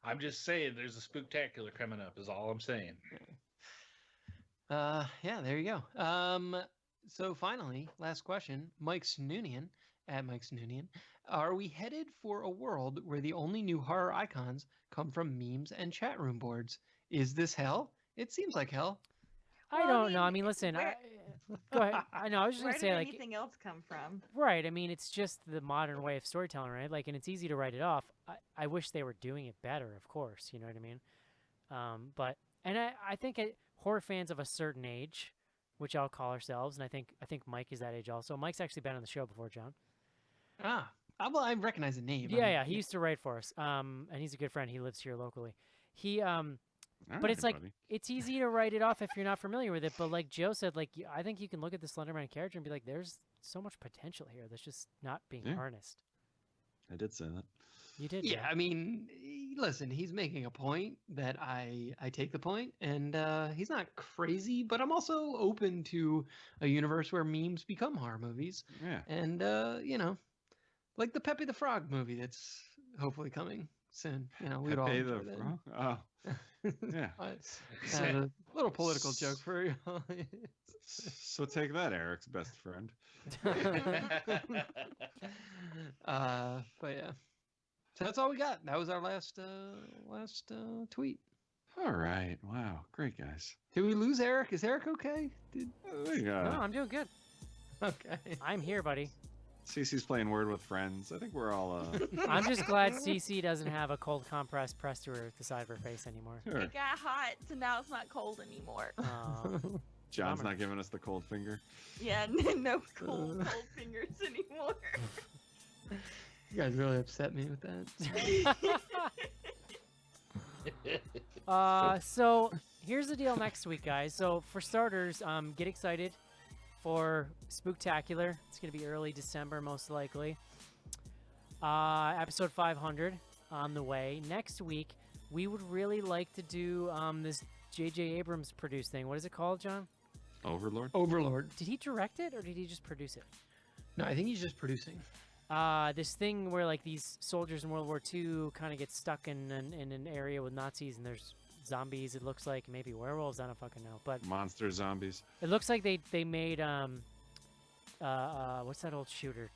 I'm just saying there's a Spooktacular coming up, is all I'm saying. Yeah, there you go. So finally, last question. Mike Snoonian at Mike Snoonian. Are we headed for a world where the only new horror icons come from memes and chat room boards? Is this hell? It seems like hell. I Well, don't know. I mean, listen. Go ahead. I know. I was just Where gonna did say like. anything else come from? Right. I mean, it's just the modern way of storytelling, right? Like, and it's easy to write it off. I wish they were doing it better, of course. You know what I mean? I think horror fans of a certain age, which I'll call ourselves, and I think Mike is that age also. Mike's actually been on the show before, John. Well, I recognize the name. Yeah. He used to write for us. And he's a good friend. He lives here locally. All But it's right, like buddy. it's easy to write it off if you're not familiar with it. But like Joe said, like I think you can look at the Slenderman character and be like, "There's so much potential here that's just not being Yeah. harnessed." I did say that. You did, Yeah, Joe. I mean, listen, he's making a point that I take the point, and he's not crazy, but I'm also open to a universe where memes become horror movies, Yeah. and like the Pepe the Frog movie that's hopefully coming soon. We'd all Pepe enjoy the that. Frog? Oh, yeah. A little political joke for you. So take that, Eric's best friend. But yeah, so that's all we got. That was our last tweet. All right. Wow. Great, guys. Did we lose Eric? Is Eric okay? No, I'm doing good. Okay. I'm here, buddy. Cece's playing Word with Friends. I think we're all I'm just glad CC doesn't have a cold compress pressed to the side of her face anymore. sure. It got hot, so now it's not cold anymore. John's Bummer. not giving us the cold finger. Yeah, no cold fingers anymore. You guys really upset me with that. So here's the deal next week, guys. So for starters, get excited for Spooktacular. It's gonna be early December, most likely. Episode 500 on the way. Next week, we would really like to do this J.J. Abrams produced thing. What is it called, John? Overlord? Overlord. Did he direct it or did he just produce it? No, I think he's just producing. This thing where like these soldiers in World War II kind of get stuck in an area with Nazis, and there's zombies. It looks like maybe werewolves. I don't fucking know, but Monster zombies. it looks like they made what's that old shooter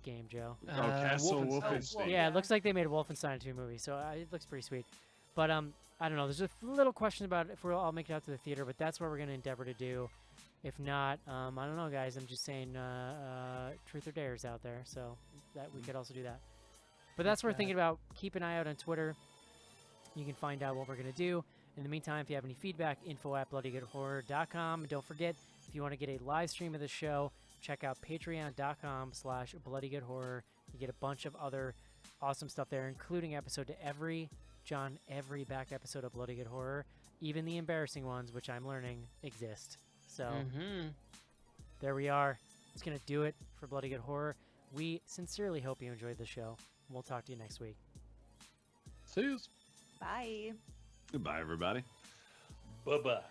game, Joe? Castle Wolfenstein. Wolfenstein. Yeah, it looks like they made a Wolfenstein 2 movie, so it looks pretty sweet. But I don't know. There's a little question about if we'll all make it out to the theater, but that's what we're gonna endeavor to do. If not, I don't know, guys. I'm just saying, truth or dares out there, so that we could also do that. But that's what we're thinking about. Keep an eye out on Twitter. You can find out what we're gonna do. In the meantime, if you have any feedback, info@bloodygoodhorror.com. And don't forget, if you want to get a live stream of the show, check out patreon.com/bloodygoodhorror. You get a bunch of other awesome stuff there, including episode to every back episode of Bloody Good Horror, even the embarrassing ones, which I'm learning exist. So there we are. It's going to do it for Bloody Good Horror. We sincerely hope you enjoyed the show. We'll talk to you next week. See you. Bye. Goodbye, everybody. Bye-bye.